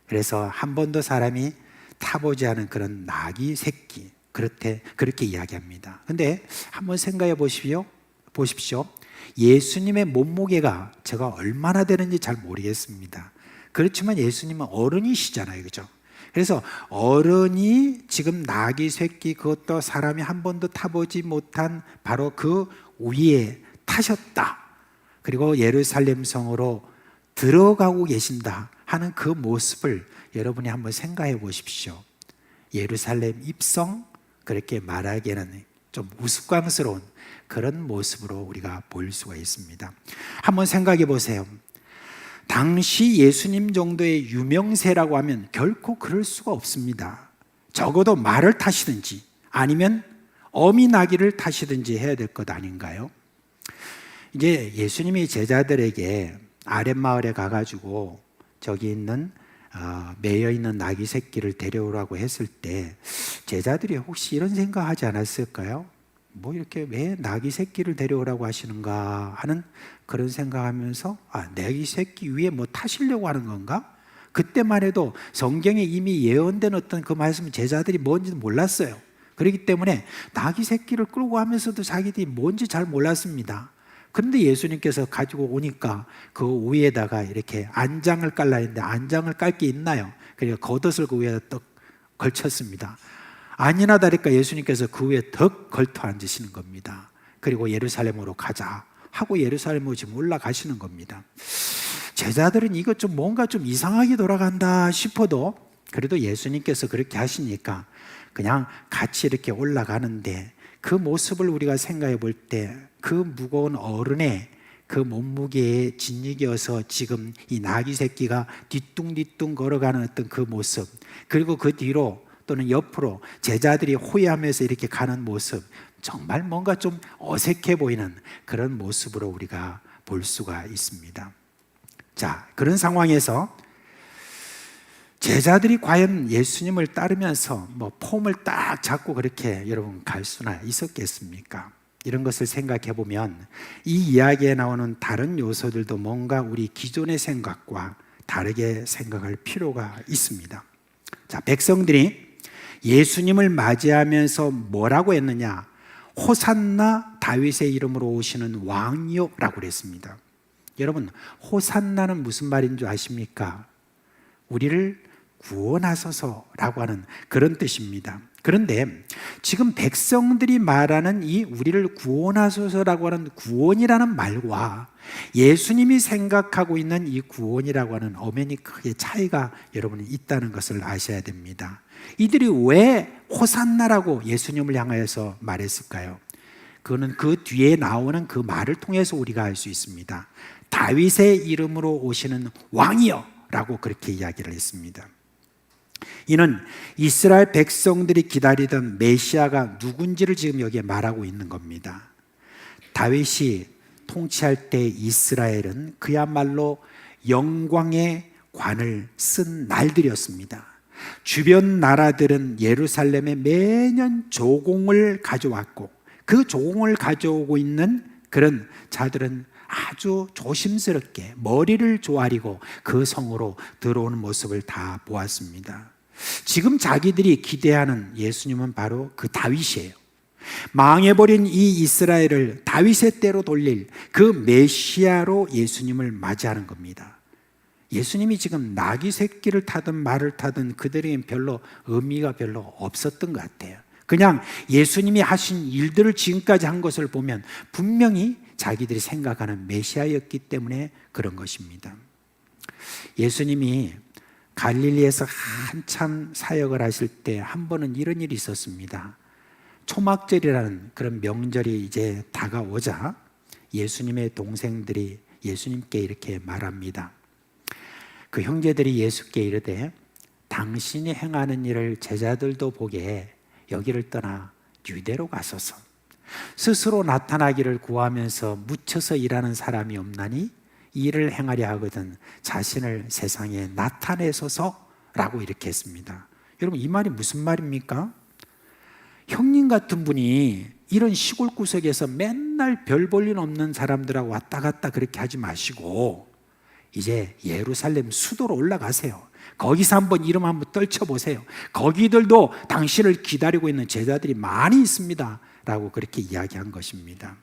그래서 한 번도 사람이 타보지 않은 그런 나귀 새끼, 그렇게 이야기합니다. 근데 한번 생각해 보십시오. 예수님의 몸무게가 제가 얼마나 되는지 잘 모르겠습니다. 그렇지만 예수님은 어른이시잖아요, 그죠? 그래서 어른이 지금 나귀 새끼, 그것도 사람이 한 번도 타보지 못한 바로 그 위에 타셨다. 그리고 예루살렘 성으로 들어가고 계신다 하는 그 모습을 여러분이 한번 생각해 보십시오. 예루살렘 입성, 그렇게 말하기에는 좀 우스꽝스러운 그런 모습으로 우리가 볼 수가 있습니다. 한번 생각해 보세요. 당시 예수님 정도의 유명세라고 하면 결코 그럴 수가 없습니다. 적어도 말을 타시든지 아니면 어미 나귀를 타시든지 해야 될 것 아닌가요? 이제 예수님이 제자들에게 아랫마을에 가가지고 저기 있는 매여 있는 나귀 새끼를 데려오라고 했을 때 제자들이 혹시 이런 생각하지 않았을까요? 뭐 이렇게 왜 나귀 새끼를 데려오라고 하시는가 하는 그런 생각하면서 나귀 새끼 위에 뭐 타시려고 하는 건가? 그때만 해도 성경에 이미 예언된 어떤 그 말씀 제자들이 뭔지 몰랐어요. 그렇기 때문에 나귀 새끼를 끌고 하면서도 자기들이 뭔지 잘 몰랐습니다. 그런데 예수님께서 가지고 오니까 그 위에다가 이렇게 안장을 깔라 했는데 안장을 깔 게 있나요? 그러니까 겉옷을 그 위에다 떡 걸쳤습니다. 아니나 다를까 예수님께서 그 위에 덕 걸터 앉으시는 겁니다. 그리고 예루살렘으로 가자 하고 예루살렘으로 지금 올라가시는 겁니다. 제자들은 이거 좀 뭔가 좀 이상하게 돌아간다 싶어도 그래도 예수님께서 그렇게 하시니까 그냥 같이 이렇게 올라가는데, 그 모습을 우리가 생각해 볼 때 그 무거운 어른의 그 몸무게에 짓이겨서 지금 이 나귀 새끼가 뒤뚱뒤뚱 걸어가는 어떤 그 모습, 그리고 그 뒤로 또는 옆으로 제자들이 호위하면서 이렇게 가는 모습, 정말 뭔가 좀 어색해 보이는 그런 모습으로 우리가 볼 수가 있습니다. 자, 그런 상황에서 제자들이 과연 예수님을 따르면서 뭐 폼을 딱 잡고 그렇게 여러분 갈 수나 있었겠습니까? 이런 것을 생각해 보면 이 이야기에 나오는 다른 요소들도 뭔가 우리 기존의 생각과 다르게 생각할 필요가 있습니다. 자, 백성들이 예수님을 맞이하면서 뭐라고 했느냐? 호산나 다윗의 이름으로 오시는 왕이요라고 그랬습니다. 여러분, 호산나는 무슨 말인 줄 아십니까? 우리를 구원하소서라고 하는 그런 뜻입니다. 그런데 지금 백성들이 말하는 이 우리를 구원하소서라고 하는 구원이라는 말과 예수님이 생각하고 있는 이 구원이라고 하는 엄연히 크게 차이가 여러분 있다는 것을 아셔야 됩니다. 이들이 왜 호산나라고 예수님을 향하여서 말했을까요? 그거는 그 뒤에 나오는 그 말을 통해서 우리가 알 수 있습니다. 다윗의 이름으로 오시는 왕이여 라고 그렇게 이야기를 했습니다. 이는 이스라엘 백성들이 기다리던 메시아가 누군지를 지금 여기에 말하고 있는 겁니다. 다윗이 통치할 때 이스라엘은 그야말로 영광의 관을 쓴 날들이었습니다. 주변 나라들은 예루살렘에 매년 조공을 가져왔고 그 조공을 가져오고 있는 그런 자들은 아주 조심스럽게 머리를 조아리고 그 성으로 들어오는 모습을 다 보았습니다. 지금 자기들이 기대하는 예수님은 바로 그 다윗이에요. 망해버린 이 이스라엘을 다윗의 때로 돌릴 그 메시아로 예수님을 맞이하는 겁니다. 예수님이 지금 나귀 새끼를 타든 말을 타든 그들에겐 별로 의미가 별로 없었던 것 같아요. 그냥 예수님이 하신 일들을 지금까지 한 것을 보면 분명히 자기들이 생각하는 메시아였기 때문에 그런 것입니다. 예수님이 갈릴리에서 한참 사역을 하실 때 한 번은 이런 일이 있었습니다. 초막절이라는 그런 명절이 이제 다가오자 예수님의 동생들이 예수님께 이렇게 말합니다. 그 형제들이 예수께 이르되 당신이 행하는 일을 제자들도 보게 여기를 떠나 유대로 가소서. 스스로 나타나기를 구하면서 묻혀서 일하는 사람이 없나니 이 일을 행하려 하거든 자신을 세상에 나타내소서라고 이렇게 했습니다. 여러분, 이 말이 무슨 말입니까? 형님 같은 분이 이런 시골 구석에서 맨날 별 볼 일 없는 사람들하고 왔다 갔다 그렇게 하지 마시고 이제 예루살렘 수도로 올라가세요. 거기서 한번 이름 한번 떨쳐보세요. 거기들도 당신을 기다리고 있는 제자들이 많이 있습니다 라고 그렇게 이야기한 것입니다.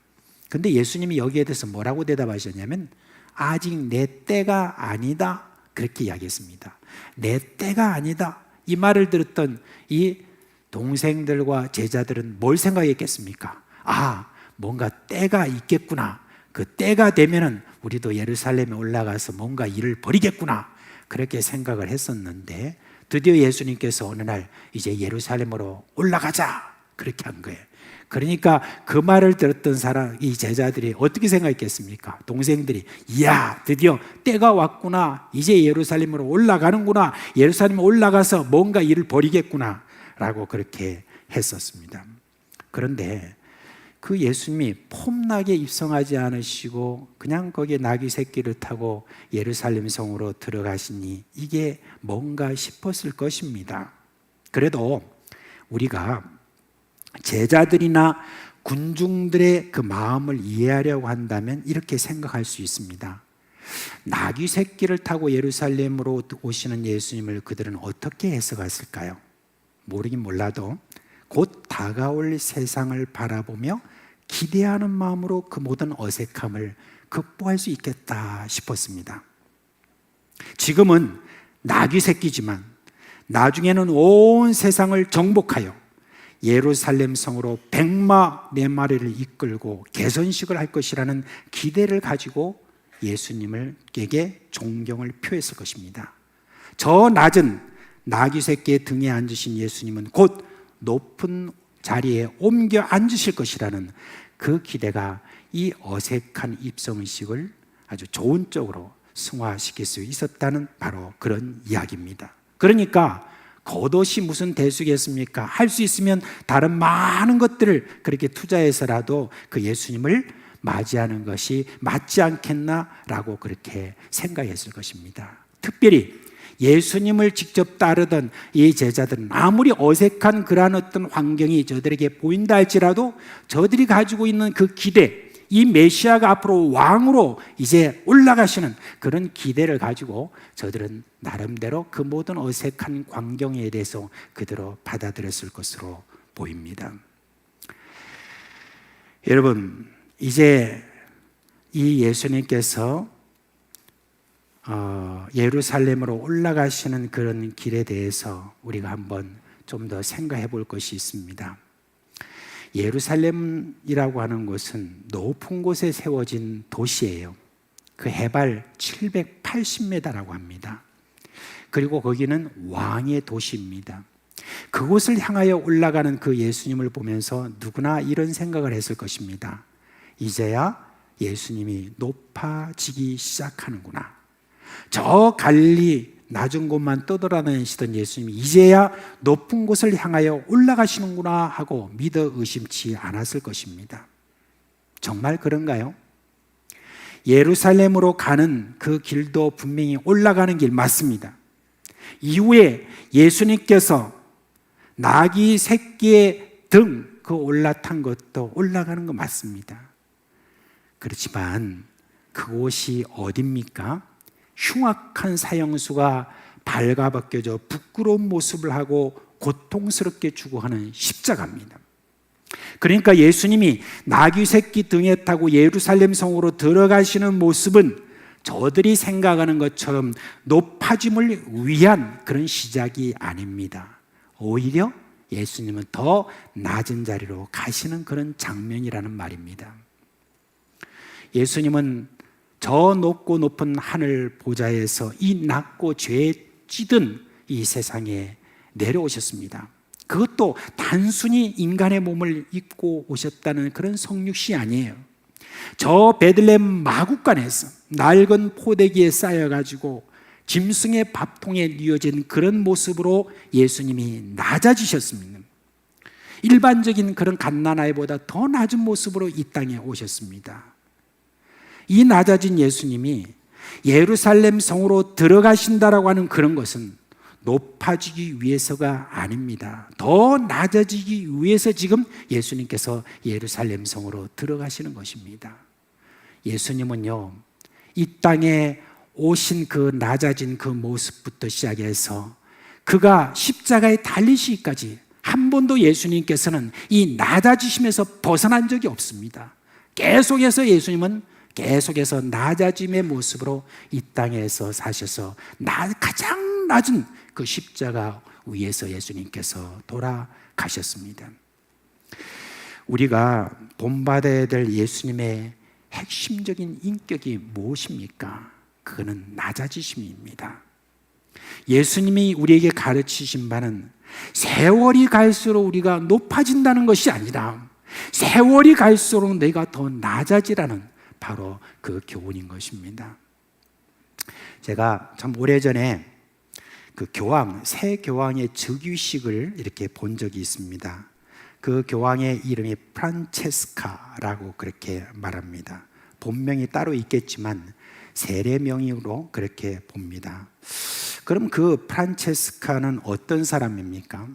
근데 예수님이 여기에 대해서 뭐라고 대답하셨냐면 아직 내 때가 아니다 그렇게 이야기했습니다. 내 때가 아니다. 이 말을 들었던 이 동생들과 제자들은 뭘 생각했겠습니까? 아, 뭔가 때가 있겠구나. 그 때가 되면은 우리도 예루살렘에 올라가서 뭔가 일을 벌이겠구나. 그렇게 생각을 했었는데 드디어 예수님께서 어느 날 이제 예루살렘으로 올라가자 그렇게 한 거예요. 그러니까 그 말을 들었던 사람, 이 제자들이 어떻게 생각했겠습니까? 동생들이 이야 드디어 때가 왔구나. 이제 예루살렘으로 올라가는구나. 예루살렘에 올라가서 뭔가 일을 벌이겠구나 라고 그렇게 했었습니다. 그런데 그 예수님이 폼나게 입성하지 않으시고 그냥 거기에 나귀 새끼를 타고 예루살렘 성으로 들어가시니 이게 뭔가 싶었을 것입니다. 그래도 우리가 제자들이나 군중들의 그 마음을 이해하려고 한다면 이렇게 생각할 수 있습니다. 나귀 새끼를 타고 예루살렘으로 오시는 예수님을 그들은 어떻게 해석했을까요? 모르긴 몰라도 곧 다가올 세상을 바라보며 기대하는 마음으로 그 모든 어색함을 극복할 수 있겠다 싶었습니다. 지금은 나귀 새끼지만 나중에는 온 세상을 정복하여 예루살렘 성으로 100마리를 이끌고 개선식을 할 것이라는 기대를 가지고 예수님에게 존경을 표했을 것입니다. 저 낮은 나귀 새끼의 등에 앉으신 예수님은 곧 높은 자리에 옮겨 앉으실 것이라는 그 기대가 이 어색한 입성의식을 아주 좋은 쪽으로 승화시킬 수 있었다는 바로 그런 이야기입니다. 그러니까 겉옷이 무슨 대수겠습니까? 할 수 있으면 다른 많은 것들을 그렇게 투자해서라도 그 예수님을 맞이하는 것이 맞지 않겠나라고 그렇게 생각했을 것입니다. 특별히 예수님을 직접 따르던 이 제자들은 아무리 어색한 그러한 어떤 환경이 저들에게 보인다 할지라도 저들이 가지고 있는 그 기대, 이 메시아가 앞으로 왕으로 이제 올라가시는 그런 기대를 가지고 저들은 나름대로 그 모든 어색한 광경에 대해서 그대로 받아들였을 것으로 보입니다. 여러분, 이제 이 예수님께서 예루살렘으로 올라가시는 그런 길에 대해서 우리가 한번 좀 더 생각해 볼 것이 있습니다. 예루살렘이라고 하는 곳은 높은 곳에 세워진 도시예요. 그 해발 780m라고 합니다. 그리고 거기는 왕의 도시입니다. 그곳을 향하여 올라가는 그 예수님을 보면서 누구나 이런 생각을 했을 것입니다. 이제야 예수님이 높아지기 시작하는구나. 저 갈릴리 낮은 곳만 떠돌아다니시던 예수님이 이제야 높은 곳을 향하여 올라가시는구나 하고 믿어 의심치 않았을 것입니다. 정말 그런가요? 예루살렘으로 가는 그 길도 분명히 올라가는 길 맞습니다. 이후에 예수님께서 나귀 새끼의 등 그 올라탄 것도 올라가는 거 맞습니다. 그렇지만 그곳이 어딥니까? 흉악한 사형수가 발가벗겨져 부끄러운 모습을 하고 고통스럽게 죽어가는 십자가입니다. 그러니까 예수님이 나귀 새끼 등에 타고 예루살렘 성으로 들어가시는 모습은 저들이 생각하는 것처럼 높아짐을 위한 그런 시작이 아닙니다. 오히려 예수님은 더 낮은 자리로 가시는 그런 장면이라는 말입니다. 예수님은 저 높고 높은 하늘 보좌에서 이 낮고 죄에 찌든 이 세상에 내려오셨습니다. 그것도 단순히 인간의 몸을 입고 오셨다는 그런 성육시 아니에요. 저 베들레헴 마구간에서 낡은 포대기에 쌓여가지고 짐승의 밥통에 뉘어진 그런 모습으로 예수님이 낮아지셨습니다. 일반적인 그런 갓난아이보다 더 낮은 모습으로 이 땅에 오셨습니다. 이 낮아진 예수님이 예루살렘 성으로 들어가신다라고 하는 그런 것은 높아지기 위해서가 아닙니다. 더 낮아지기 위해서 지금 예수님께서 예루살렘 성으로 들어가시는 것입니다. 예수님은요, 이 땅에 오신 그 낮아진 그 모습부터 시작해서 그가 십자가에 달리시기까지 한 번도 예수님께서는 이 낮아지심에서 벗어난 적이 없습니다. 계속해서 예수님은 계속해서 낮아짐의 모습으로 이 땅에서 사셔서 가장 낮은 그 십자가 위에서 예수님께서 돌아가셨습니다. 우리가 본받아야 될 예수님의 핵심적인 인격이 무엇입니까? 그거는 낮아지심입니다. 예수님이 우리에게 가르치신 바는 세월이 갈수록 우리가 높아진다는 것이 아니라 세월이 갈수록 내가 더 낮아지라는 바로 그 교훈인 것입니다. 제가 참 오래전에 그 새 교황의 즉위식을 이렇게 본 적이 있습니다. 그 교황의 이름이 프란체스카라고 그렇게 말합니다. 본명이 따로 있겠지만 세례명으로 그렇게 봅니다. 그럼 그 프란체스카는 어떤 사람입니까?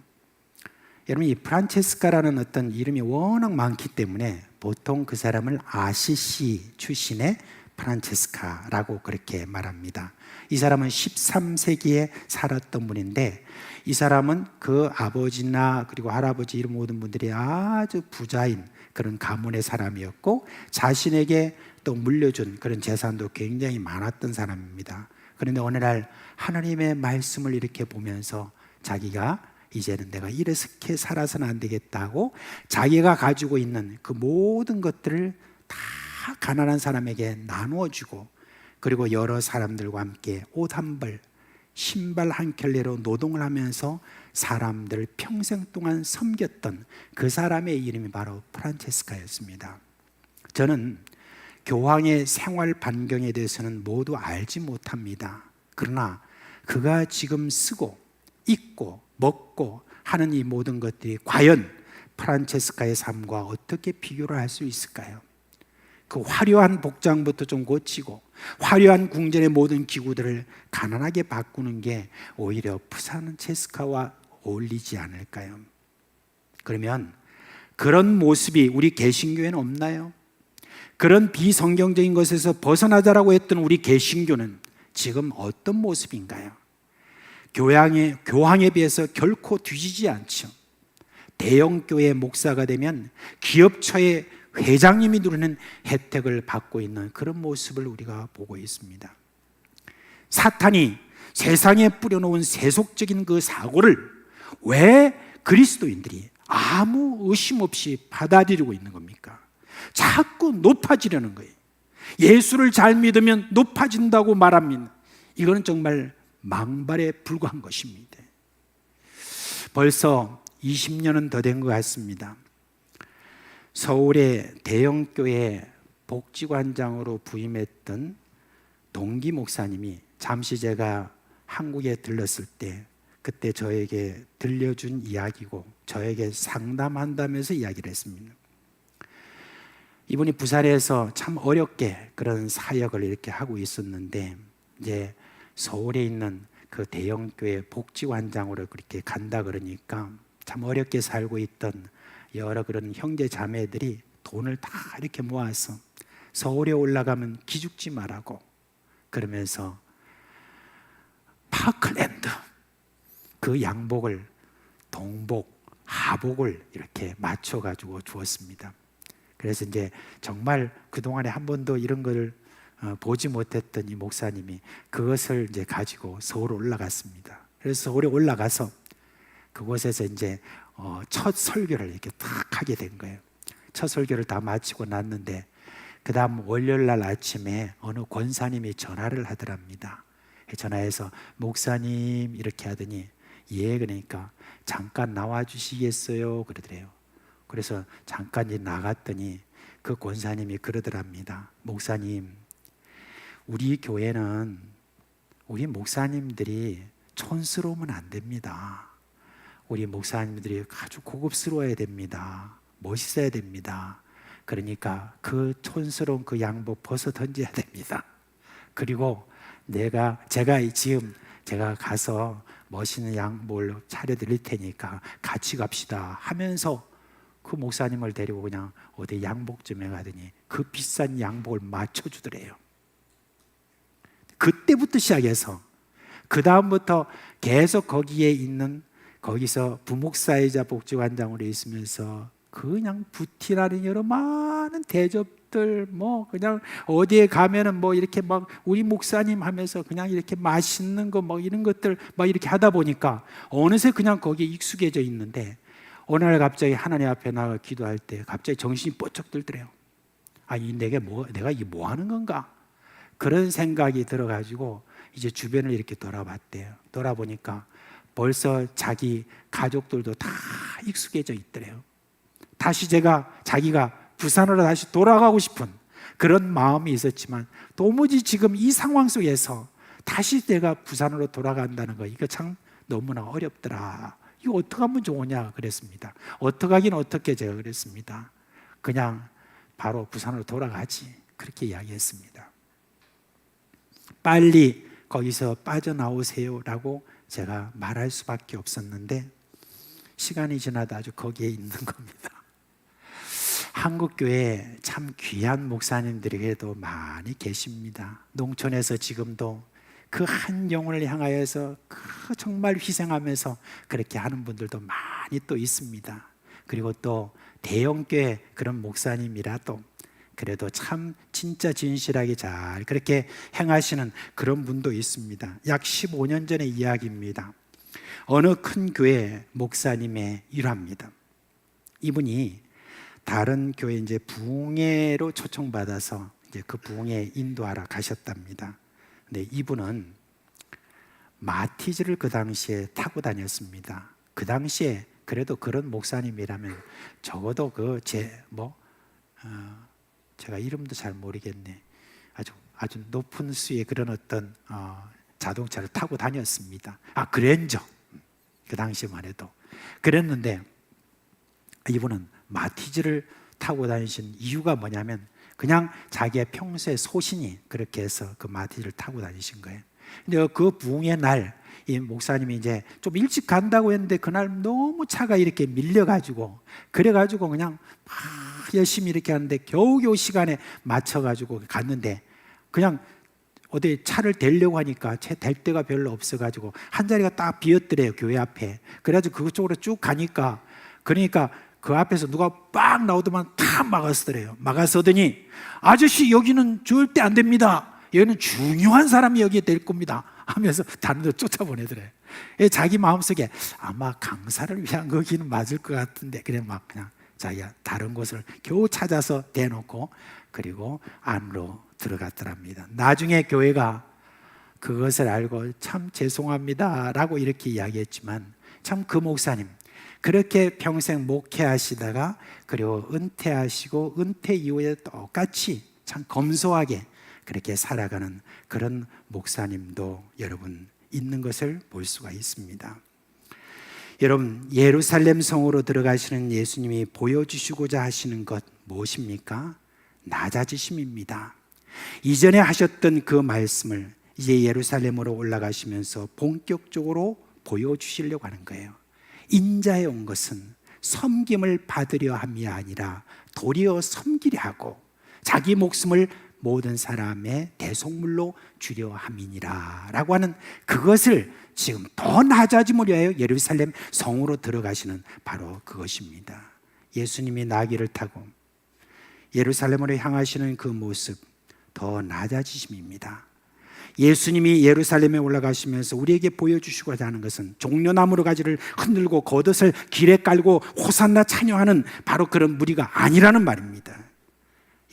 여러분, 이 프란체스카라는 어떤 이름이 워낙 많기 때문에 보통 그 사람을 아시시 출신의 프란체스카라고 그렇게 말합니다. 이 사람은 13세기에 살았던 분인데 이 사람은 그 아버지나 그리고 할아버지 이런 모든 분들이 아주 부자인 그런 가문의 사람이었고 자신에게 또 물려준 그런 재산도 굉장히 많았던 사람입니다. 그런데 어느 날 하나님의 말씀을 이렇게 보면서 자기가 이제는 내가 이렇게 살아서는 안 되겠다고 자기가 가지고 있는 그 모든 것들을 다 가난한 사람에게 나누어 주고 그리고 여러 사람들과 함께 옷 한 벌, 신발 한 켤레로 노동을 하면서 사람들을 평생 동안 섬겼던 그 사람의 이름이 바로 프란체스카였습니다. 저는 교황의 생활 반경에 대해서는 모두 알지 못합니다. 그러나 그가 지금 쓰고 입고 먹고 하는 이 모든 것들이 과연 프란체스카의 삶과 어떻게 비교를 할 수 있을까요? 그 화려한 복장부터 좀 고치고 화려한 궁전의 모든 기구들을 가난하게 바꾸는 게 오히려 프란체스카와 어울리지 않을까요? 그러면 그런 모습이 우리 개신교에는 없나요? 그런 비성경적인 것에서 벗어나자라고 했던 우리 개신교는 지금 어떤 모습인가요? 교황에 비해서 결코 뒤지지 않죠. 대형교회 목사가 되면 기업처의 회장님이 누리는 혜택을 받고 있는 그런 모습을 우리가 보고 있습니다. 사탄이 세상에 뿌려놓은 세속적인 그 사고를 왜 그리스도인들이 아무 의심 없이 받아들이고 있는 겁니까? 자꾸 높아지려는 거예요. 예수를 잘 믿으면 높아진다고 말합니다. 이거는 정말 망발에 불과한 것입니다. 벌써 20년은 더 된 것 같습니다. 서울의 대형교회 복지관장으로 부임했던 동기 목사님이 잠시 제가 한국에 들렀을 때 그때 저에게 들려준 이야기고 저에게 상담한다면서 이야기를 했습니다. 이분이 부산에서 참 어렵게 그런 사역을 이렇게 하고 있었는데 이제 서울에 있는 그 대형교회 복지관장으로 그렇게 간다 그러니까 참 어렵게 살고 있던 여러 그런 형제 자매들이 돈을 다 이렇게 모아서 서울에 올라가면 기죽지 말라고 그러면서 파크랜드 그 양복을 동복, 하복을 이렇게 맞춰가지고 주었습니다. 그래서 이제 정말 그동안에 한 번도 이런 걸 보지 못했던 이 목사님이 그것을 이제 가지고 서울 올라갔습니다. 그래서 서울에 올라가서 그곳에서 이제 첫 설교를 이렇게 탁 하게 된 거예요. 첫 설교를 다 마치고 났는데 그 다음 월요일 날 아침에 어느 권사님이 전화를 하더랍니다. 전화해서 목사님 이렇게 하더니 예 그러니까 잠깐 나와 주시겠어요 그러더래요. 그래서 잠깐 나갔더니 그 권사님이 그러더랍니다. 목사님 우리 교회는 우리 목사님들이 촌스러우면 안 됩니다. 우리 목사님들이 아주 고급스러워야 됩니다. 멋있어야 됩니다. 그러니까 그 촌스러운 그 양복 벗어 던져야 됩니다. 그리고 제가 가서 멋있는 양복을 차려드릴 테니까 같이 갑시다 하면서 그 목사님을 데리고 그냥 어디 양복점에 가더니 그 비싼 양복을 맞춰주더래요. 그때부터 시작해서 그 다음부터 계속 거기서 부목사이자 복지관장으로 있으면서 그냥 부티라는 여러 많은 대접들 뭐 그냥 어디에 가면은 뭐 이렇게 막 우리 목사님 하면서 그냥 이렇게 맛있는 거 뭐 이런 것들 막 이렇게 하다 보니까 어느새 그냥 거기에 익숙해져 있는데 어느 날 갑자기 하나님 앞에 나가 기도할 때 갑자기 정신이 번쩍 들더래요. 아니 내가 이게 뭐 하는 건가? 그런 생각이 들어가지고 이제 주변을 이렇게 돌아봤대요. 돌아보니까 벌써 자기 가족들도 다 익숙해져 있더래요. 다시 자기가 부산으로 다시 돌아가고 싶은 그런 마음이 있었지만 도무지 지금 이 상황 속에서 다시 내가 부산으로 돌아간다는 거 이거 참 너무나 어렵더라. 이거 어떻게 하면 좋으냐 그랬습니다. 어떻게 하긴 어떻게 제가 그랬습니다. 그냥 바로 부산으로 돌아가지 그렇게 이야기했습니다. 빨리 거기서 빠져나오세요라고 제가 말할 수밖에 없었는데 시간이 지나도 아주 거기에 있는 겁니다. 한국교회에 참 귀한 목사님들에게도 많이 계십니다. 농촌에서 지금도 그 한 영혼을 향하여서 그 정말 희생하면서 그렇게 하는 분들도 많이 또 있습니다. 그리고 또 대형교회 그런 목사님이라도 그래도 참 진짜 진실하게 잘 그렇게 행하시는 그런 분도 있습니다. 약 15년 전의 이야기입니다. 어느 큰 교회 목사님의 일화입니다. 이분이 다른 교회 이제 부흥회로 초청받아서 이제 그 부흥회 인도하러 가셨답니다. 근데 이분은 마티즈를 그 당시에 타고 다녔습니다. 그 당시에 그래도 그런 목사님이라면 적어도 제가 이름도 잘 모르겠네. 아주 높은 수의 그런 어떤 자동차를 타고 다녔습니다. 그랜저. 그 당시만 해도 그랬는데 이분은 마티즈를 타고 다니신 이유가 뭐냐면 그냥 자기의 평소의 소신이 그렇게 해서 그 마티즈를 타고 다니신 거예요. 근데 그 부흥의 날 이 목사님이 이제 좀 일찍 간다고 했는데 그날 너무 차가 이렇게 밀려가지고 그래가지고 그냥 막 열심히 이렇게 하는데 겨우겨우 시간에 맞춰가지고 갔는데 그냥 어디 차를 대려고 하니까 차 댈 데가 별로 없어가지고 한 자리가 딱 비었더래요, 교회 앞에. 그래가지고 그쪽으로 쭉 가니까 그러니까 그 앞에서 누가 빡 나오더만 탁 막았더래요. 막았더니 아저씨 여기는 절대 안 됩니다. 얘는 중요한 사람이 여기에 될 겁니다 하면서 다른 데 쫓아보내더래. 자기 마음속에 아마 강사를 위한 거기는 맞을 것 같은데, 그래 막 그냥 자기가 다른 곳을 겨우 찾아서 대놓고 그리고 안으로 들어갔더랍니다. 나중에 교회가 그것을 알고 참 죄송합니다 라고 이렇게 이야기했지만, 참 그 목사님 그렇게 평생 목회하시다가 그리고 은퇴하시고 은퇴 이후에 똑같이 참 검소하게 그렇게 살아가는 그런 목사님도 여러분 있는 것을 볼 수가 있습니다. 여러분, 예루살렘 성으로 들어가시는 예수님이 보여주시고자 하시는 것 무엇입니까? 낮아지심입니다. 이전에 하셨던 그 말씀을 이제 예루살렘으로 올라가시면서 본격적으로 보여주시려고 하는 거예요. 인자에 온 것은 섬김을 받으려 함이 아니라 도리어 섬기려 하고 자기 목숨을 모든 사람의 대속물로 주려 함이니라 라고 하는 그것을 지금 더 낮아짐을 위하여 예루살렘 성으로 들어가시는 바로 그것입니다. 예수님이 나귀를 타고 예루살렘으로 향하시는 그 모습, 더 낮아지심입니다. 예수님이 예루살렘에 올라가시면서 우리에게 보여주시고자 하는 것은 종려나무로 가지를 흔들고 겉옷을 길에 깔고 호산나 찬양하는 바로 그런 무리가 아니라는 말입니다.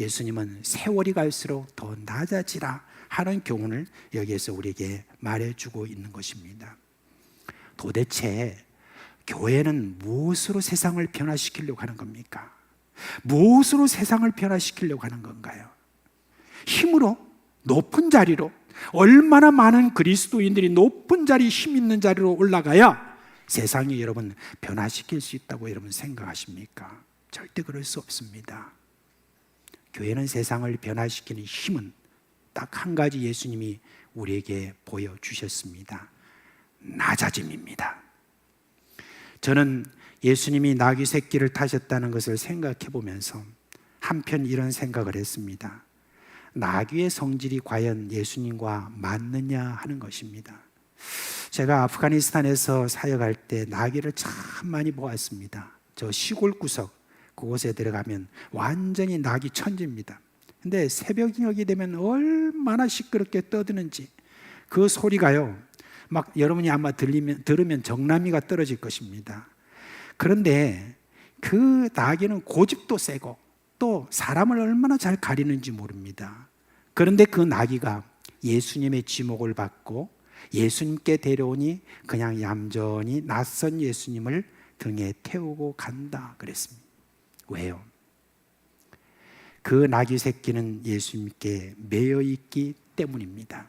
예수님은 세월이 갈수록 더 낮아지라 하는 교훈을 여기에서 우리에게 말해주고 있는 것입니다. 도대체 교회는 무엇으로 세상을 변화시키려고 하는 겁니까? 무엇으로 세상을 변화시키려고 하는 건가요? 힘으로? 높은 자리로? 얼마나 많은 그리스도인들이 높은 자리, 힘 있는 자리로 올라가야 세상이 여러분 변화시킬 수 있다고 여러분 생각하십니까? 절대 그럴 수 없습니다. 교회는 세상을 변화시키는 힘은 딱 한 가지 예수님이 우리에게 보여주셨습니다. 낮아짐입니다. 저는 예수님이 나귀 새끼를 타셨다는 것을 생각해 보면서 한편 이런 생각을 했습니다. 나귀의 성질이 과연 예수님과 맞느냐 하는 것입니다. 제가 아프가니스탄에서 사역할 때 나귀를 참 많이 보았습니다. 저 시골 구석 그곳에 들어가면 완전히 나귀 천지입니다. 근데 새벽녘이 되면 얼마나 시끄럽게 떠드는지 그 소리가요, 막 여러분이 아마 들으면 정나미가 떨어질 것입니다. 그런데 그 나귀는 고집도 세고 또 사람을 얼마나 잘 가리는지 모릅니다. 그런데 그 나귀가 예수님의 지목을 받고 예수님께 데려오니 그냥 얌전히 낯선 예수님을 등에 태우고 간다 그랬습니다. 왜요? 그 나귀 새끼는 예수님께 매여 있기 때문입니다.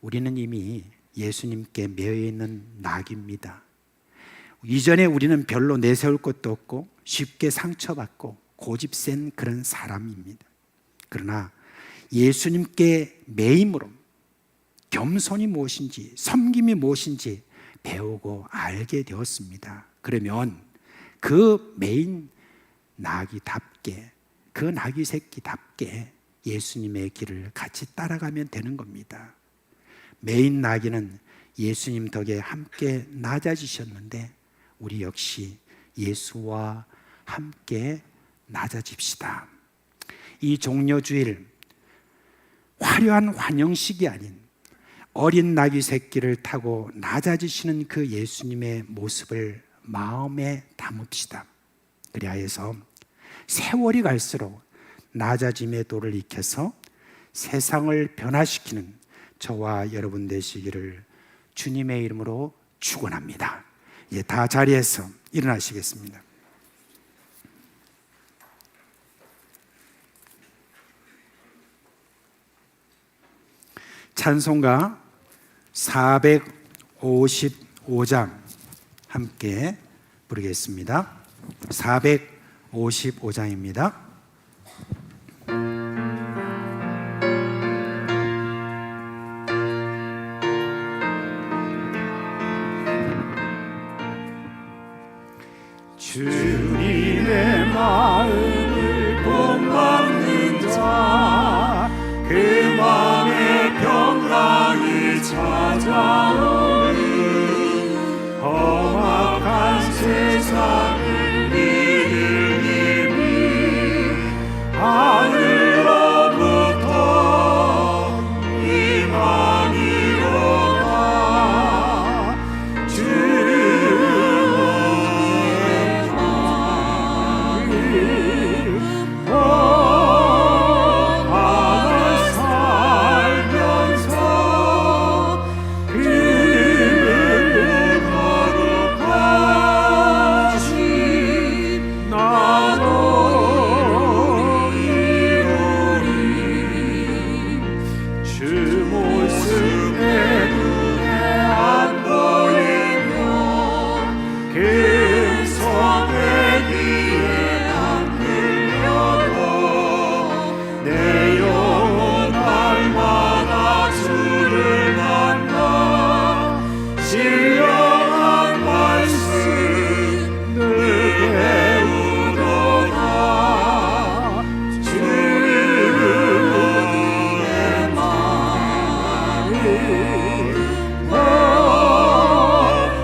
우리는 이미 예수님께 매여 있는 나귀입니다. 이전에 우리는 별로 내세울 것도 없고 쉽게 상처받고 고집센 그런 사람입니다. 그러나 예수님께 매임으로 겸손이 무엇인지, 섬김이 무엇인지 배우고 알게 되었습니다. 그러면 그 매인 나귀답게, 그 나귀 새끼답게 예수님의 길을 같이 따라가면 되는 겁니다. 매인 나귀는 예수님 덕에 함께 낮아지셨는데 우리 역시 예수와 함께 낮아집시다. 이 종려주일 화려한 환영식이 아닌 어린 나귀 새끼를 타고 낮아지시는 그 예수님의 모습을 마음에 담읍시다. 그리하여서 세월이 갈수록 낮아짐의 도를 익혀서 세상을 변화시키는 저와 여러분 되시기를 주님의 이름으로 축원합니다. 예, 다 자리에서 일어나시겠습니다. 찬송가 455장 함께 부르겠습니다. 455장입니다. 주님의 마음을 본받는 자, 그 마음에 평강이 찾아오니 험악한 세상을 이기니 하늘로부터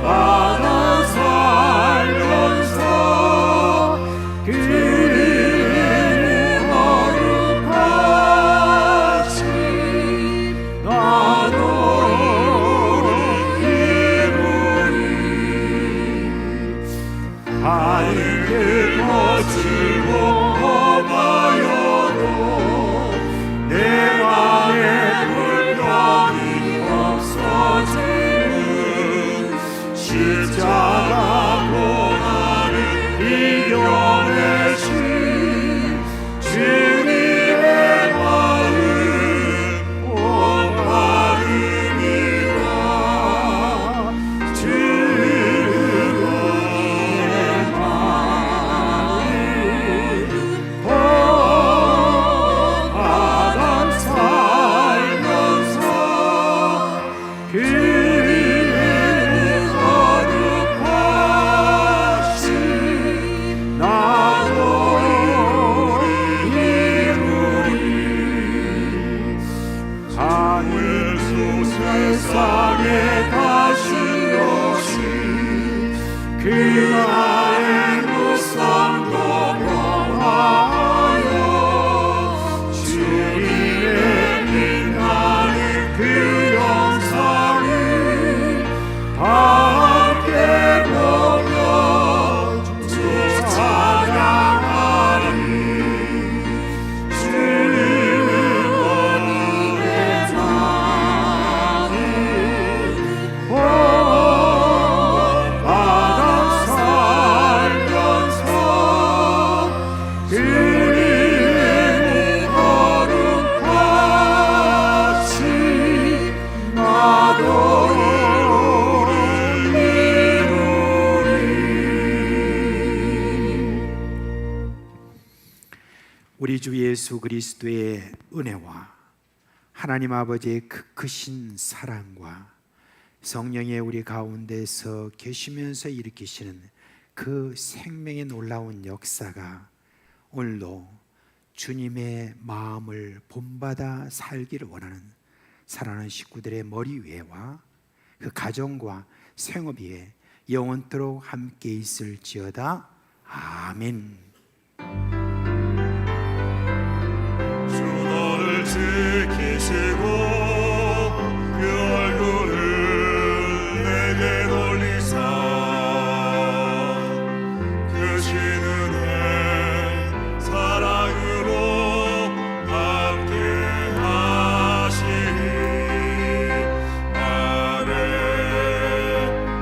받아 살면서 그는 거룩하시 나도 이루리 하늘 그 거칠고 험하여도 내 맘에 불평이 없어지는 십자가 고난을 이겨내신 주님의 마음 온 마음이라 주님의 마음 온 바다 살면서 그는 거룩하시 나도 이루리 하늘 속 세상에 가신 것이 그날의 무쌍도 평화하여 주님의 빛나는 그 영상을 함께 보며 주 찬양하리 주는 우리의 나는 온 바다 살면서 그는 거룩하시 나도 이루리 우리 주 예수 그리스도의 은혜와 하나님 아버지의 크신 사랑과 성령의 우리 가운데서 계시면서 일으키시는 그 생명의 놀라운 역사가 오늘도 주님의 마음을 본받아 살기를 원하는 사랑하는 식구들의 머리 위에와 그 가정과 생업 위에 영원토록 함께 있을지어다. 아멘. 주 너를 지키시고 그 얼굴을 내게 돌리사 크신 은혜 사랑으로 함께 하시니 아멘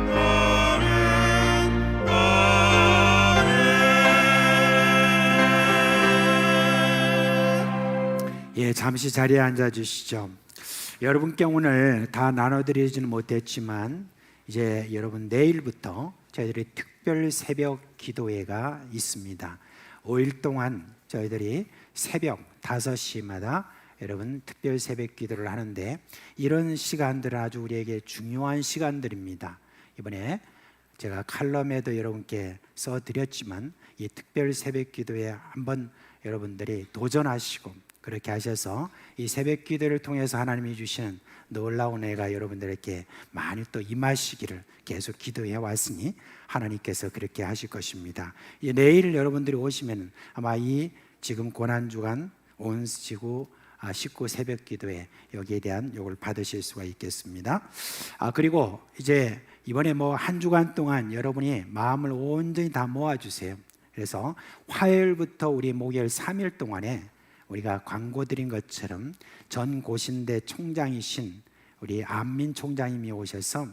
아멘 아멘. 예, 잠시 자리에 앉아 주시죠. 여러분께 오늘 다 나눠드리지는 못했지만 이제 여러분 내일부터 저희들이 특별 새벽 기도회가 있습니다. 5일 동안 저희들이 새벽 5시마다 여러분 특별 새벽 기도를 하는데 이런 시간들은 아주 우리에게 중요한 시간들입니다. 이번에 제가 칼럼에도 여러분께 써드렸지만 이 특별 새벽 기도에 한번 여러분들이 도전하시고 그렇게 하셔서 이 새벽 기도를 통해서 하나님이 주시는 놀라운 은혜가 여러분들에게 많이 또 임하시기를 계속 기도해 왔으니 하나님께서 그렇게 하실 것입니다. 내일 여러분들이 오시면 아마 이 지금 고난주간 온 지구 식구 새벽 기도회 여기에 대한 요걸 받으실 수가 있겠습니다. 그리고 이제 이번에 뭐 한 주간 동안 여러분이 마음을 온전히 다 모아주세요. 그래서 화요일부터 우리 목요일 3일 동안에 우리가 광고 드린 것처럼 전 고신대 총장이신 우리 안민 총장님이 오셔서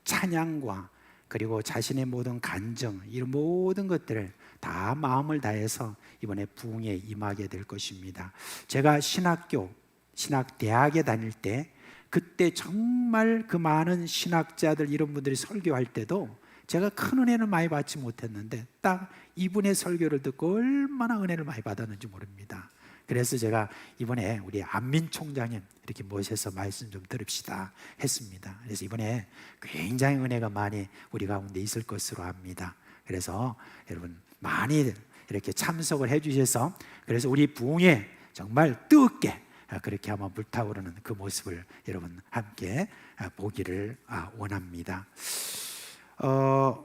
찬양과 그리고 자신의 모든 간정 이런 모든 것들을 다 마음을 다해서 이번에 부흥에 임하게 될 것입니다. 제가 신학대학에 다닐 때 그때 정말 그 많은 신학자들 이런 분들이 설교할 때도 제가 큰 은혜는 많이 받지 못했는데 딱 이분의 설교를 듣고 얼마나 은혜를 많이 받았는지 모릅니다. 그래서 제가 이번에 우리 안민 총장님 이렇게 모셔서 말씀 좀 들읍시다 했습니다. 그래서 이번에 굉장히 은혜가 많이 우리 가운데 있을 것으로 압니다. 그래서 여러분 많이 이렇게 참석을 해주셔서 그래서 우리 부흥에 정말 뜨겁게 그렇게 한번 불타오르는 그 모습을 여러분 함께 보기를 원합니다.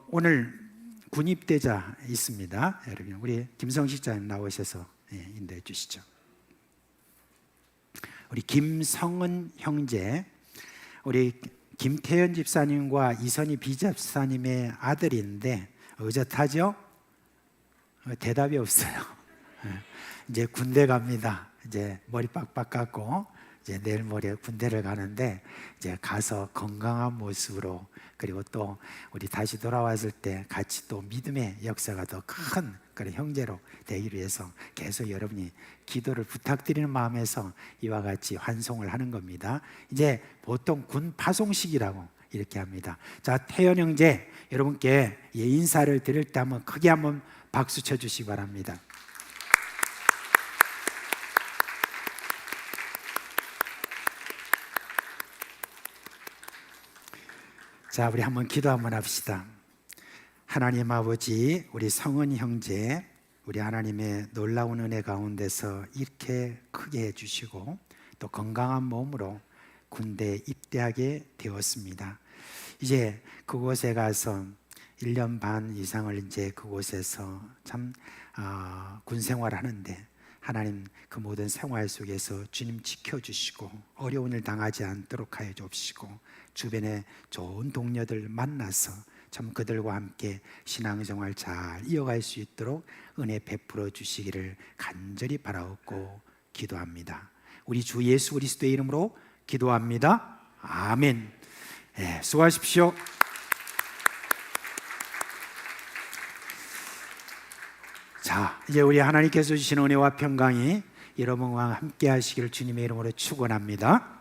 오늘 군입대자 있습니다. 여러분 우리 김성식 장님 나오셔서 인도해 주시죠. 우리 김성은 형제, 우리 김태현 집사님과 이선희 비집사님의 아들인데 의젓하죠? 대답이 없어요. 이제 군대 갑니다. 이제 머리 빡빡 깎고 이제 내일 모레 군대를 가는데 이제 가서 건강한 모습으로, 그리고 또 우리 다시 돌아왔을 때 같이 또 믿음의 역사가 더 큰 그런 형제로 되기 위해서 계속 여러분이 기도를 부탁드리는 마음에서 이와 같이 환송을 하는 겁니다. 이제 보통 군 파송식이라고 이렇게 합니다. 자, 태연 형제 여러분께 인사를 드릴 때 한번 크게 한번 박수 쳐 주시기 바랍니다. 자, 우리 한번 기도 한번 합시다. 하나님 아버지, 우리 성은 형제, 우리 하나님의 놀라운 은혜 가운데서 이렇게 크게 해주시고 또 건강한 몸으로 군대에 입대하게 되었습니다. 이제 그곳에 가서 1년 반 이상을 이제 그곳에서 참 군 생활을 하는데 하나님 그 모든 생활 속에서 주님 지켜주시고 어려운 일 당하지 않도록 하여 주시고 주변에 좋은 동료들 만나서 참 그들과 함께 신앙생활 잘 이어갈 수 있도록 은혜 베풀어 주시기를 간절히 바라옵고 기도합니다. 우리 주 예수 그리스도의 이름으로 기도합니다. 아멘. 수고하십시오. 자, 이제 우리 하나님께서 주신 은혜와 평강이 여러분과 함께 하시기를 주님의 이름으로 축원합니다.